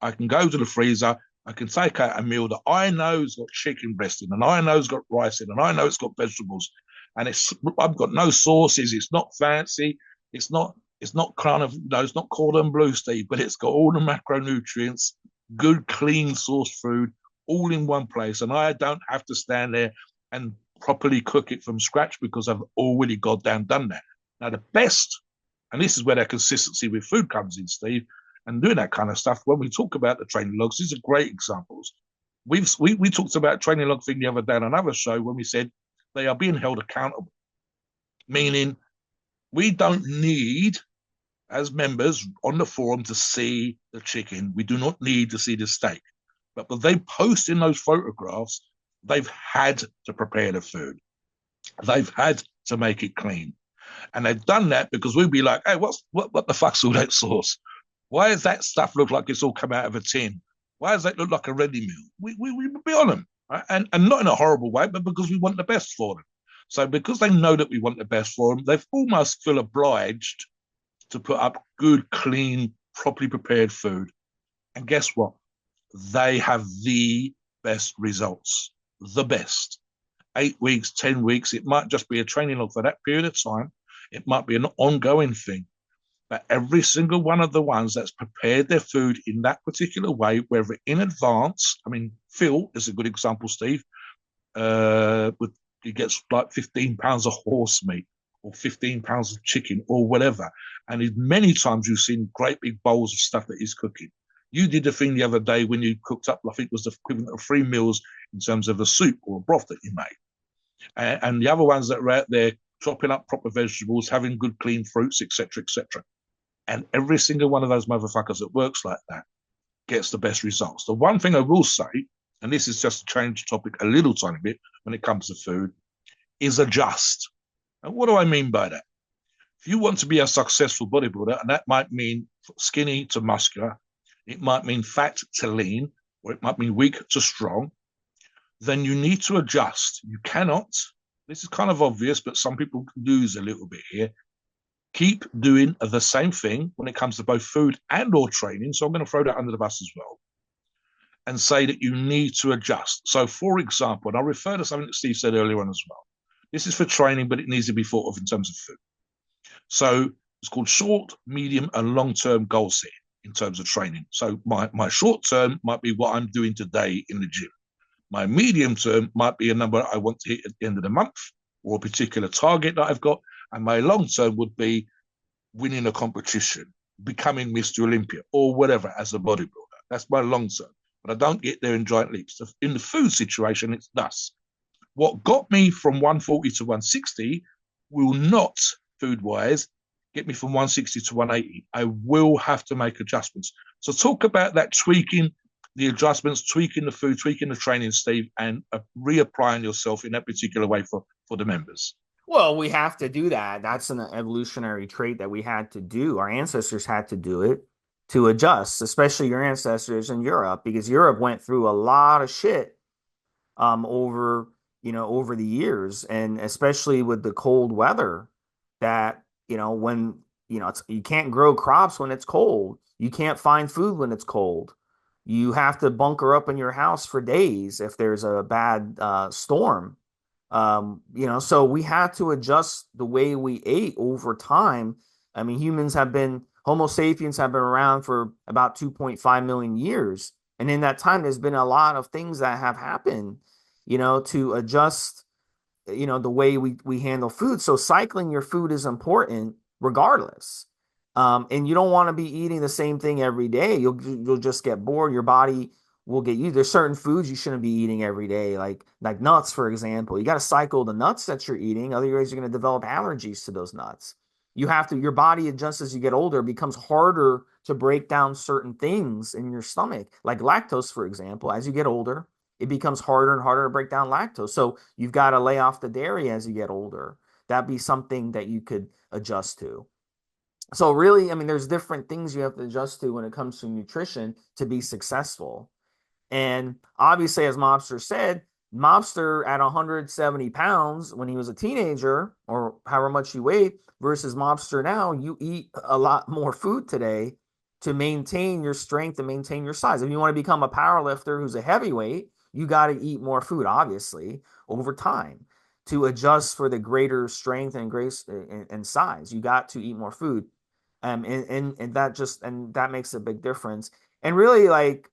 I can go to the freezer. I can take out a meal that I know has got chicken breast in, and I know it's got rice in, and I know it's got vegetables, and I've got no sauces. It's not fancy. It's not. It's not kind of no. It's not cordon bleu, Steve, but it's got all the macronutrients, good, clean source food, all in one place, and I don't have to stand there and properly cook it from scratch because I've already goddamn done that. Now the best, and this is where that consistency with food comes in, Steve, and doing that kind of stuff. When we talk about the training logs, these are great examples. We talked about training log thing the other day on another show when we said they are being held accountable, meaning we don't need as members on the forum to see the chicken. We do not need to see the steak. But they post in those photographs, they've had to prepare the food. They've had to make it clean. And they've done that because we'd be like, hey, what the fuck's all that sauce? Why does that stuff look like it's all come out of a tin? Why does that look like a ready meal? We would be on them. Right? And not in a horrible way, but because we want the best for them. So because they know that we want the best for them, they almost feel obliged to put up good, clean, properly prepared food. And guess what? They have the best results. The best. 8 weeks, 10 weeks. It might just be a training log for that period of time. It might be an ongoing thing. But every single one of the ones that's prepared their food in that particular way, whether in advance, I mean, Phil is a good example, Steve. He gets like 15 pounds of horse meat or 15 pounds of chicken or whatever. And many times you've seen great big bowls of stuff that he's cooking. You did a thing the other day when you cooked up, I think it was the equivalent of 3 meals in terms of a soup or a broth that you made. And the other ones that are out there chopping up proper vegetables, having good clean fruits, etc., etc. And every single one of those motherfuckers that works like that gets the best results. The one thing I will say, and this is just to change the topic a little tiny bit when it comes to food, is adjust. And what do I mean by that? If you want to be a successful bodybuilder, and that might mean skinny to muscular, it might mean fat to lean, or it might mean weak to strong, then you need to adjust. You cannot, this is kind of obvious, but some people lose a little bit here, keep doing the same thing when it comes to both food and or training. So I'm going to throw that under the bus as well and say that you need to adjust. So for example, and I'll refer to something that Steve said earlier on as well. This is for training, but it needs to be thought of in terms of food. So it's called short, medium, and long-term goal setting in terms of training. So my short term might be what I'm doing today in the gym. My medium term might be a number I want to hit at the end of the month or a particular target that I've got. And my long term would be winning a competition, becoming Mr. Olympia or whatever as a bodybuilder. That's my long term. But I don't get there in giant leaps. In the food situation, it's thus. What got me from 140 to 160 will not, food-wise, get me from 160 to 180. I will have to make adjustments. So talk about that tweaking the adjustments, tweaking the food, tweaking the training, Steve, and reapplying yourself in that particular way for the members. Well, we have to do that. That's an evolutionary trait that we had to do. Our ancestors had to do it to adjust, especially your ancestors in Europe, because Europe went through a lot of shit over over the years, and especially with the cold weather that when you can't grow crops when it's cold, you can't find food when it's cold, you have to bunker up in your house for days if there's a bad storm. So we had to adjust the way we ate over time. I mean, Homo sapiens have been around for about 2.5 million years. And in that time, there's been a lot of things that have happened, to adjust, the way we handle food. So cycling your food is important regardless. And you don't want to be eating the same thing every day. You'll just get bored. Your body will get you. There's certain foods you shouldn't be eating every day, like nuts, for example. You got to cycle the nuts that you're eating, otherwise you're going to develop allergies to those nuts. Your body adjusts as you get older. It becomes harder to break down certain things in your stomach, like lactose, for example. As you get older, it becomes harder and harder to break down lactose. So you've got to lay off the dairy as you get older. that'd be something that you could adjust to. So really, I mean, there's different things you have to adjust to when it comes to nutrition to be successful. And obviously, as Mobster said, Mobster at 170 pounds when he was a teenager, or however much he weighed, versus Mobster now, you eat a lot more food today to maintain your strength and maintain your size. If you want to become a power lifter who's a heavyweight, you got to eat more food, obviously, over time to adjust for the greater strength and grace and size. You got to eat more food. And that makes a big difference. And really, like,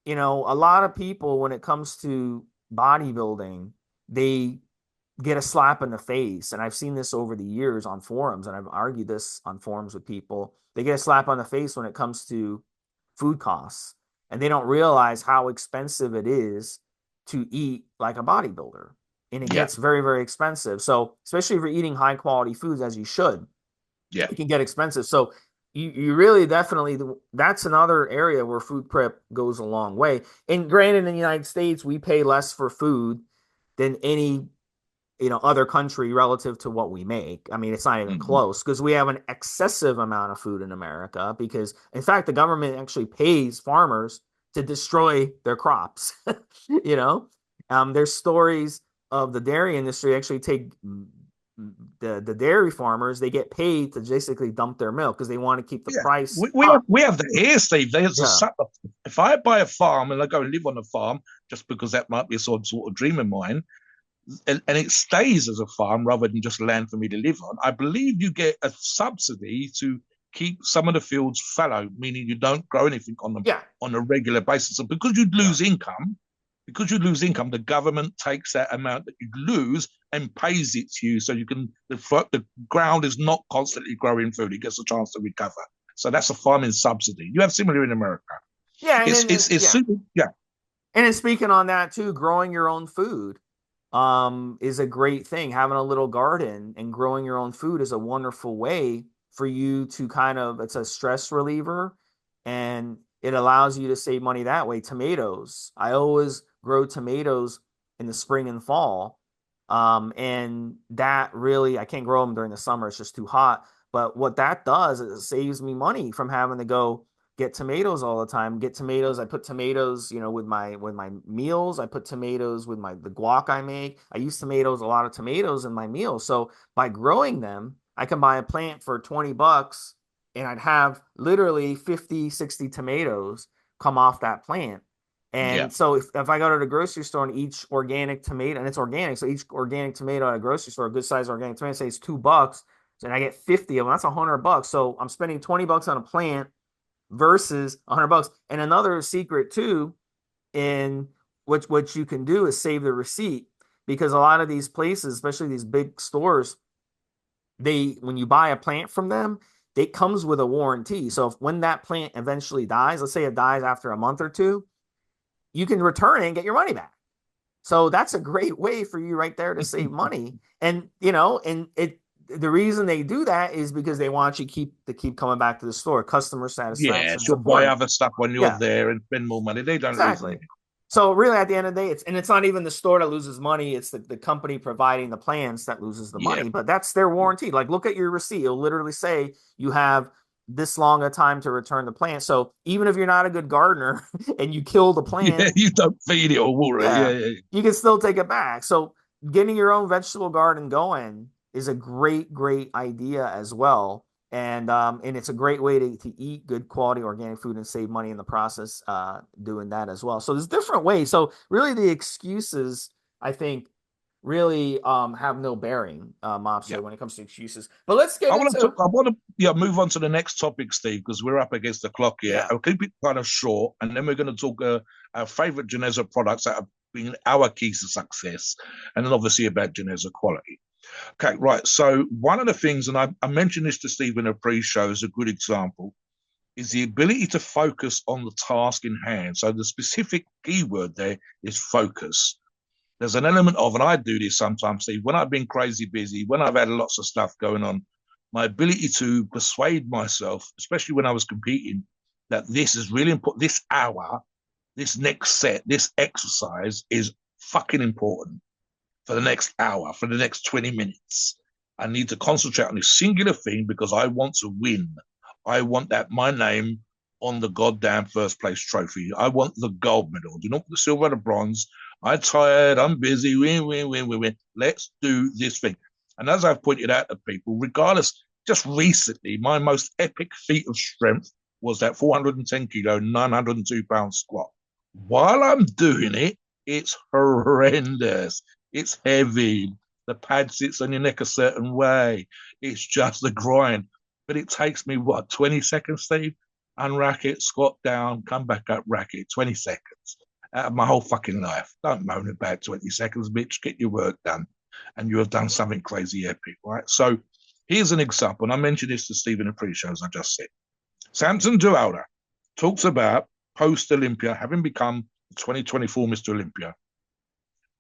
a lot of people, when it comes to bodybuilding, they get a slap in the face. And I've seen this over the years on forums, and I've argued this on forums with people. They get a slap on the face when it comes to food costs, and they don't realize how expensive it is to eat like a bodybuilder. And it Yeah, gets very, very expensive. So, especially if you're eating high quality foods, as you should, yeah, it can get expensive. So you really definitely, that's another area where food prep goes a long way. And granted, in the United States, we pay less for food than any other country relative to what we make. I mean, it's not even mm-hmm. close because we have an excessive amount of food in America because, in fact, the government actually pays farmers to destroy their crops. you know, there's stories of the dairy industry actually take the dairy farmers. They get paid to basically dump their milk because they want to keep the Yeah. price We have up. we have that here, Steve. There's Yeah, if I buy a farm and I go and live on a farm, just because that might be a sort of dream of mine, and it stays as a farm rather than just land for me to live on, I believe you get a subsidy to keep some of the fields fallow, meaning you don't grow anything on them yeah, on a regular basis. And yeah. because you lose income, the government takes that amount that you lose and pays it to you, so you can the ground is not constantly growing food; it gets a chance to recover. So that's a farming subsidy. You have similar in America. Yeah, and It's yeah, super. Yeah, and then speaking on that too, growing your own food is a great thing. Having a little garden and growing your own food is a wonderful way for you to it's a stress reliever, and it allows you to save money that way. Tomatoes. I always grow tomatoes in the spring and fall. And that really, I can't grow them during the summer. It's just too hot. But what that does is it saves me money from having to go get tomatoes all the time. Get tomatoes. I put tomatoes, with my meals. I put tomatoes with the guac I make. I use a lot of tomatoes in my meals. So by growing them, I can buy a plant for $20 and I'd have literally 50, 60 tomatoes come off that plant. yeah, And so if I go to the grocery store and each organic tomato, and it's organic, so each organic tomato at a grocery store, a good size organic tomato, say it's $2, and I get 50 of them, that's $100. So I'm spending $20 on a plant versus $100. And another secret too, in what you can do is save the receipt, because a lot of these places, especially these big stores, they when you buy a plant from them, it comes with a warranty. So if when that plant eventually dies, let's say it dies after a month or two, you can return it and get your money back. So that's a great way for you right there to save money. And the reason they do that is because they want you keep coming back to the store. Customer yeah. satisfaction is She'll buy important. other stuff when you're Yeah, there and spend more money. They don't lose exactly. anything. So really at the end of the day, it's not even the store that loses money, it's the company providing the plans that loses the Yeah, money, but that's their warranty. Like, look at your receipt. It'll literally say you have this long a time to return the plant. So even if you're not a good gardener and you kill the yeah. plant, You don't feed it or water it. Yeah, yeah, yeah, you can still take it back. So getting your own vegetable garden going is a great, great idea as well. And it's a great way to eat good quality organic food and save money in the process, doing that as well. So there's different ways. So really the excuses, I think, really have no bearing, yeah. Mobster, when it comes to excuses. But let's get into I want to, yeah, move on to the next topic, Steve, because we're up against the clock here. yeah. I'll keep it kind of short, and then we're going to talk our favorite Geneza products that have been our keys to success, and then obviously about Geneza quality. Okay, right. So one of the things, and I mentioned this to Steve in a pre-show as a good example, is the ability to focus on the task in hand. So the specific keyword there is focus. There's an element of, and I do this sometimes, Steve, when I've been crazy busy, when I've had lots of stuff going on, my ability to persuade myself, especially when I was competing, that this is really important. This hour, this next set, this exercise is fucking important for the next hour, for the next 20 minutes. I need to concentrate on this singular thing because I want to win. I want that my name on the goddamn first place trophy. I want the gold medal. Do not want the silver or the bronze. I'm tired. I'm busy. Win, win, win, win, win. Let's do this thing. And as I've pointed out to people, regardless, just recently, my most epic feat of strength was that 410 kilo, 902-pound squat. While I'm doing it, it's horrendous. It's heavy. The pad sits on your neck a certain way. It's just the grind. But it takes me, what, 20 seconds, Steve? Unrack it, squat down, come back up, rack it. 20 seconds out of my whole fucking life. Don't moan about 20 seconds, bitch. Get your work done. And you have done something crazy epic, right? So here's an example. And I mentioned this to Steve in the pre-show, as I just said. Samson Dualda talks about post-Olympia, having become 2024 Mr. Olympia,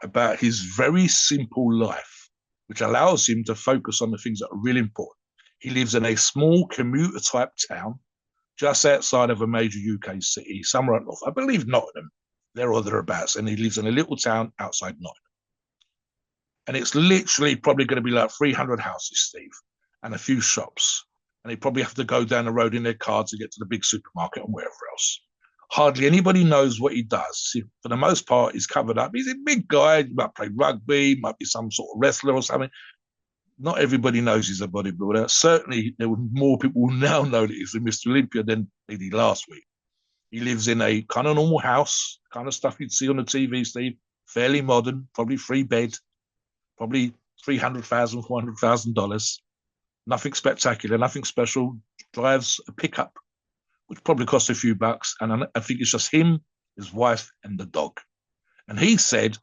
about his very simple life, which allows him to focus on the things that are really important. He lives in a small commuter-type town just outside of a major UK city, somewhere up north. I believe Nottingham, there or thereabouts. And he lives in a little town outside Nottingham. And it's literally probably going to be like 300 houses, Steve, and a few shops. And they probably have to go down the road in their car to get to the big supermarket and wherever else. Hardly anybody knows what he does. For the most part, he's covered up. He's a big guy. He might play rugby, might be some sort of wrestler or something. Not everybody knows he's a bodybuilder. Certainly, there were more people now know that he's a Mr. Olympia than they did last week. He lives in a kind of normal house, kind of stuff you'd see on the TV, Steve. Fairly modern, probably 3 bed, probably $300,000, $400,000. Nothing spectacular, nothing special. Drives a pickup, which probably costs a few bucks. And I think it's just him, his wife, and the dog. And he said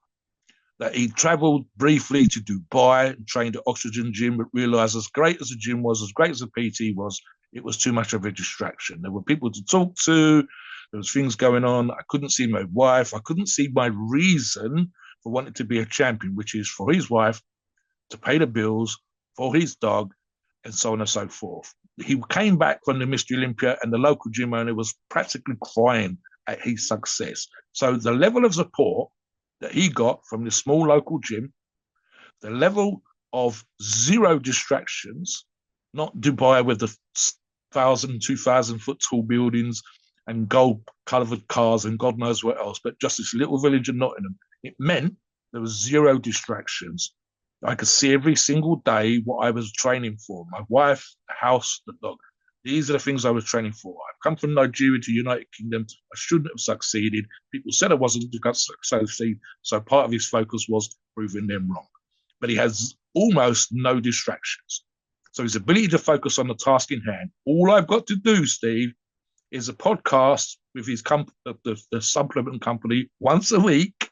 that he traveled briefly to Dubai and trained at Oxygen Gym, but realized as great as the gym was, as great as the PT was, it was too much of a distraction. There were people to talk to. There was things going on. I couldn't see my wife. I couldn't see my reason for wanting to be a champion, which is for his wife to pay the bills, for his dog, and so on and so forth. He came back from the Mr. Olympia, and the local gym owner was practically crying at his success. So the level of support that he got from the small local gym, the level of zero distractions, not Dubai with the 1,000, 2,000 foot tall buildings and gold covered cars and God knows what else, but just this little village in Nottingham. It meant there was zero distractions. I could see every single day what I was training for. My wife, the house, the dog. These are the things I was training for. I've come from Nigeria to United Kingdom. I shouldn't have succeeded. People said I wasn't going to succeed. So part of his focus was proving them wrong. But he has almost no distractions. So his ability to focus on the task in hand. All I've got to do, Steve, is a podcast with his the supplement company once a week,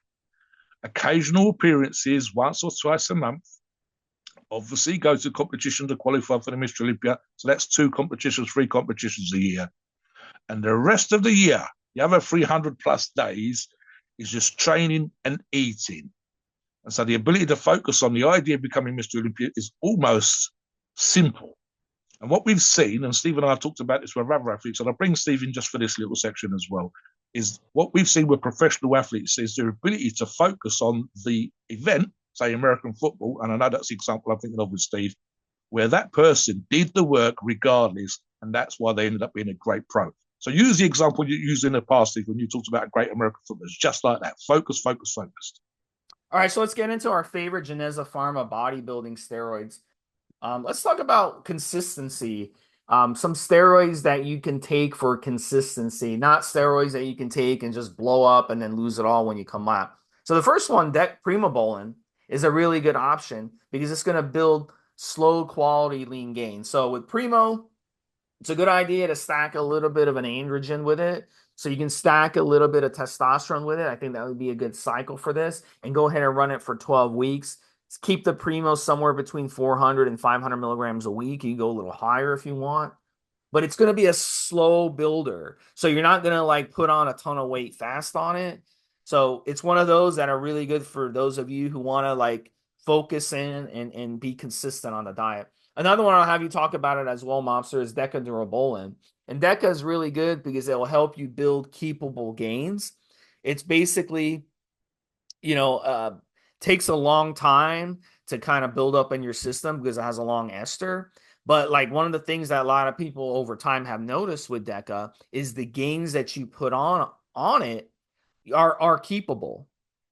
occasional appearances once or twice a month. Obviously, go to competition to qualify for the Mr. Olympia. So that's 2 competitions, 3 competitions a year. And the rest of the year, the other 300 plus days, is just training and eating. And so the ability to focus on the idea of becoming Mr. Olympia is almost simple. And what we've seen, and Steve and I have talked about this with other athletes, and I'll bring Steve in just for this little section as well, is what we've seen with professional athletes is their ability to focus on the event, say American football, and I know that's the example I'm thinking of with Steve, where that person did the work regardless, and that's why they ended up being a great pro. So use the example you used in the past, Steve, when you talked about great American footballers, just like that. Focus, focus, focused. All right, so let's get into our favorite Geneza Pharma bodybuilding steroids. Let's talk about consistency. Some steroids that you can take for consistency, not steroids that you can take and just blow up and then lose it all when you come out. So the first one, Primobolan, is a really good option because it's going to build slow quality lean gain. So with Primo, it's a good idea to stack a little bit of an androgen with it. So you can stack a little bit of testosterone with it. I think that would be a good cycle for this, and go ahead and run it for 12 weeks. Keep the Primo somewhere between 400 and 500 milligrams a week. You can go a little higher if you want, but it's going to be a slow builder. So you're not going to like put on a ton of weight fast on it. So it's one of those that are really good for those of you who want to like focus in and be consistent on the diet. Another one I'll have you talk about it as well, Mobster, is Decadurabolin. And Deca is really good because it will help you build keepable gains. It's basically, takes a long time to kind of build up in your system because it has a long ester. But like one of the things that a lot of people over time have noticed with Deca is the gains that you put on it are keepable.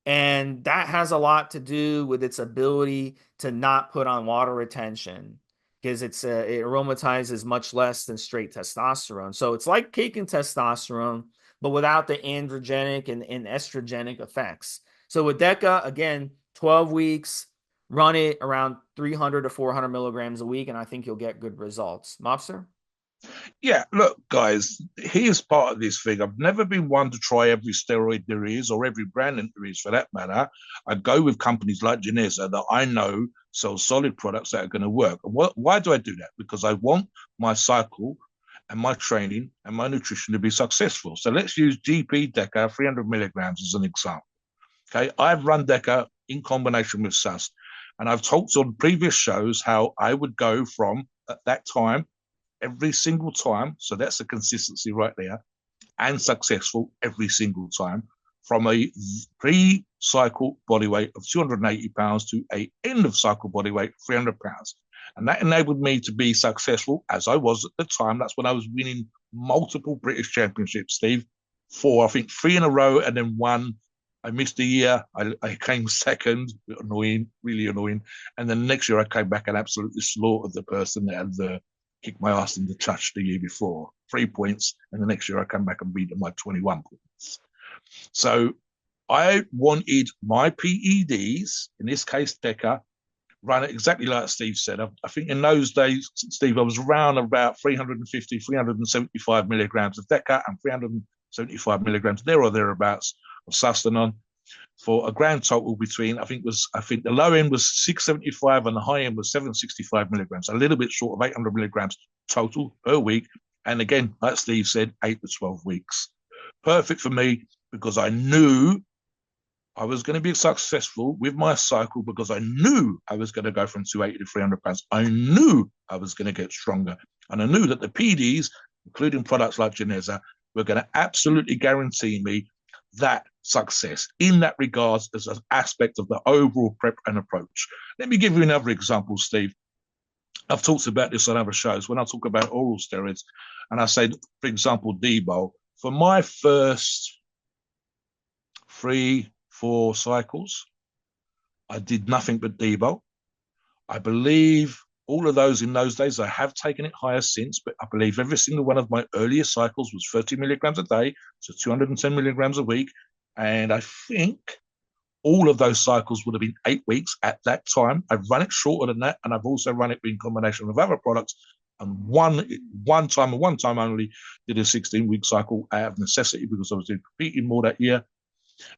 And that has a lot to do with its ability to not put on water retention because it aromatizes much less than straight testosterone. So it's like taking testosterone, but without the androgenic and estrogenic effects. So with DECA, again, 12 weeks, run it around 300 to 400 milligrams a week, and I think you'll get good results. Mobster? Yeah, look, guys, here's part of this thing. I've never been one to try every steroid there is or every brand there is for that matter. I go with companies like Geneza that I know sell solid products that are going to work. And why do I do that? Because I want my cycle and my training and my nutrition to be successful. So let's use GP Deca 300 milligrams as an example. Okay, I've run Deca in combination with SAS, and I've talked on previous shows how I would go from at that time every single time. So that's the consistency right there, and successful every single time from a pre-cycle body weight of 280 pounds to a end of cycle body weight of 300 pounds. And that enabled me to be successful as I was at the time. That's when I was winning multiple British championships, Steve. Four, I think three in a row, and then one. I missed a year. I came second, annoying, really annoying. And then next year I came back and absolutely slaughtered the person that had the kicked my ass in the touch the year before, 3 points, and the next year I come back and beat them by 21 points. So I wanted my PEDs, in this case Deca, run it exactly like Steve said. I think in those days, Steve, I was around about 350, 375 milligrams of Deca and 375 milligrams there or thereabouts of Sustanon for a grand total between I think the low end was 675 and the high end was 765 milligrams, a little bit short of 800 milligrams total per week. And again, like Steve said, 8 to 12 weeks. Perfect for me because I knew I was going to be successful with my cycle because I knew I was going to go from 280 to 300 pounds. I knew I was going to get stronger. And I knew that the PDs, including products like Geneza, were going to absolutely guarantee me that success in that regards as an aspect of the overall prep and approach. Let me give you another example, Steve. I've talked about this on other shows when I talk about oral steroids, and I say, for example, Debo. For my first 3-4 cycles, I did nothing but Debo. I believe all of those in those days, I have taken it higher since, but I believe every single one of my earliest cycles was 30 milligrams a day, so 210 milligrams a week. And I think all of those cycles would have been 8 weeks at that time. I've run it shorter than that, and I've also run it in combination with other products. And one time only, did a 16-week cycle out of necessity because I was competing more that year.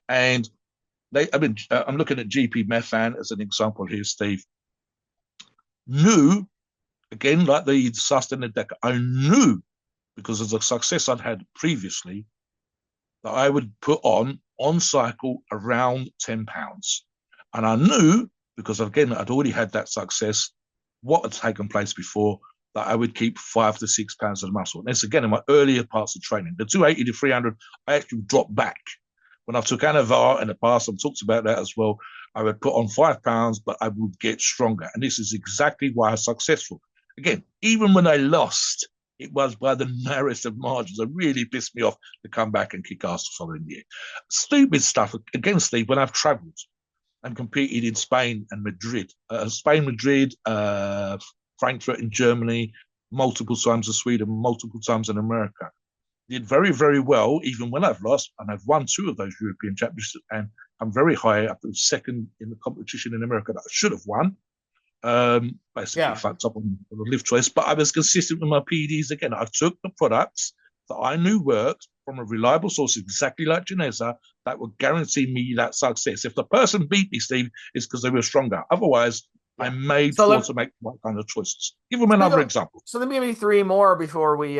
And I'm looking at GP Methan as an example here, Steve. Knew, again, like the sustained deck, I knew because of the success I'd had previously that I would put on cycle around 10 pounds. And I knew, because again, I'd already had that success, what had taken place before, that I would keep 5 to 6 pounds of muscle. And this again in my earlier parts of training. The 280 to 300, I actually dropped back. When I took Anavar in the past, I've talked about that as well. I would put on 5 pounds, but I would get stronger. And this is exactly why I was successful. Again, even when I lost, it was by the narrowest of margins. It really pissed me off to come back and kick ass the following year. Stupid stuff. Again, Steve, when I've traveled and competed in Spain and Madrid, Madrid, Frankfurt in Germany, multiple times in Sweden, multiple times in America. Did very, very well, even when I've lost, and I've won 2 of those European championships, and I'm very high up to second in the competition in America that I should have won. Basically Yeah. fucked up on the lift choice, but I was consistent with my PDs again. I took the products that I knew worked from a reliable source, exactly like Geneza, that would guarantee me that success. If the person beat me, Steve, it's because they were stronger. Otherwise, Yeah. I'm made So for let, to make what kind of choices. Give them so let me another go. example. So let me give you 3 more before we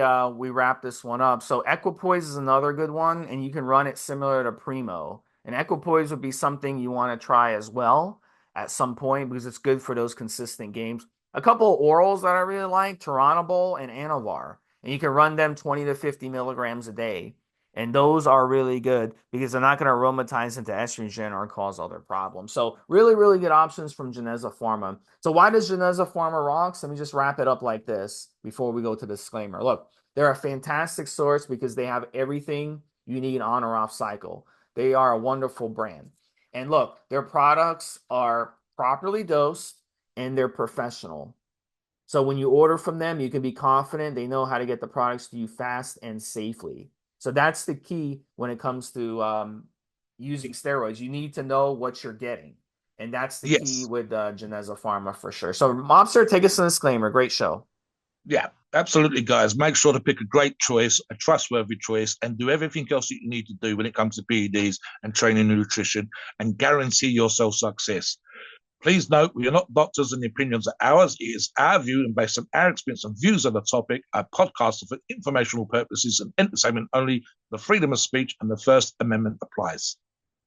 wrap this one up. So equipoise is another good one, and you can run it similar to Primo. And equipoise would be something you want to try as well at some point because it's good for those consistent games. A couple of orals that I really like, Turinabol and Anavar, and you can run them 20 to 50 milligrams a day. And those are really good because they're not going to aromatize into estrogen or cause other problems. So really, really good options from Geneza Pharma. So why does Geneza Pharma rocks? Let me just wrap it up like this before we go to the disclaimer. Look, they're a fantastic source because they have everything you need on or off cycle. They are a wonderful brand. And look, their products are properly dosed and they're professional. So when you order from them, you can be confident they know how to get the products to you fast and safely. So that's the key when it comes to using steroids. You need to know what you're getting. And that's the key Yes. with Geneza Pharma for sure. So, Mobster, take us to the disclaimer. Great show. Yeah, absolutely, guys. Make sure to pick a great choice, a trustworthy choice, and do everything else that you need to do when it comes to PEDs and training and nutrition and guarantee yourself success. Please note, we are not doctors and the opinions are ours. It is our view and based on our experience and views of the topic. Our podcasts are for informational purposes and entertainment only. The freedom of speech and the First Amendment applies.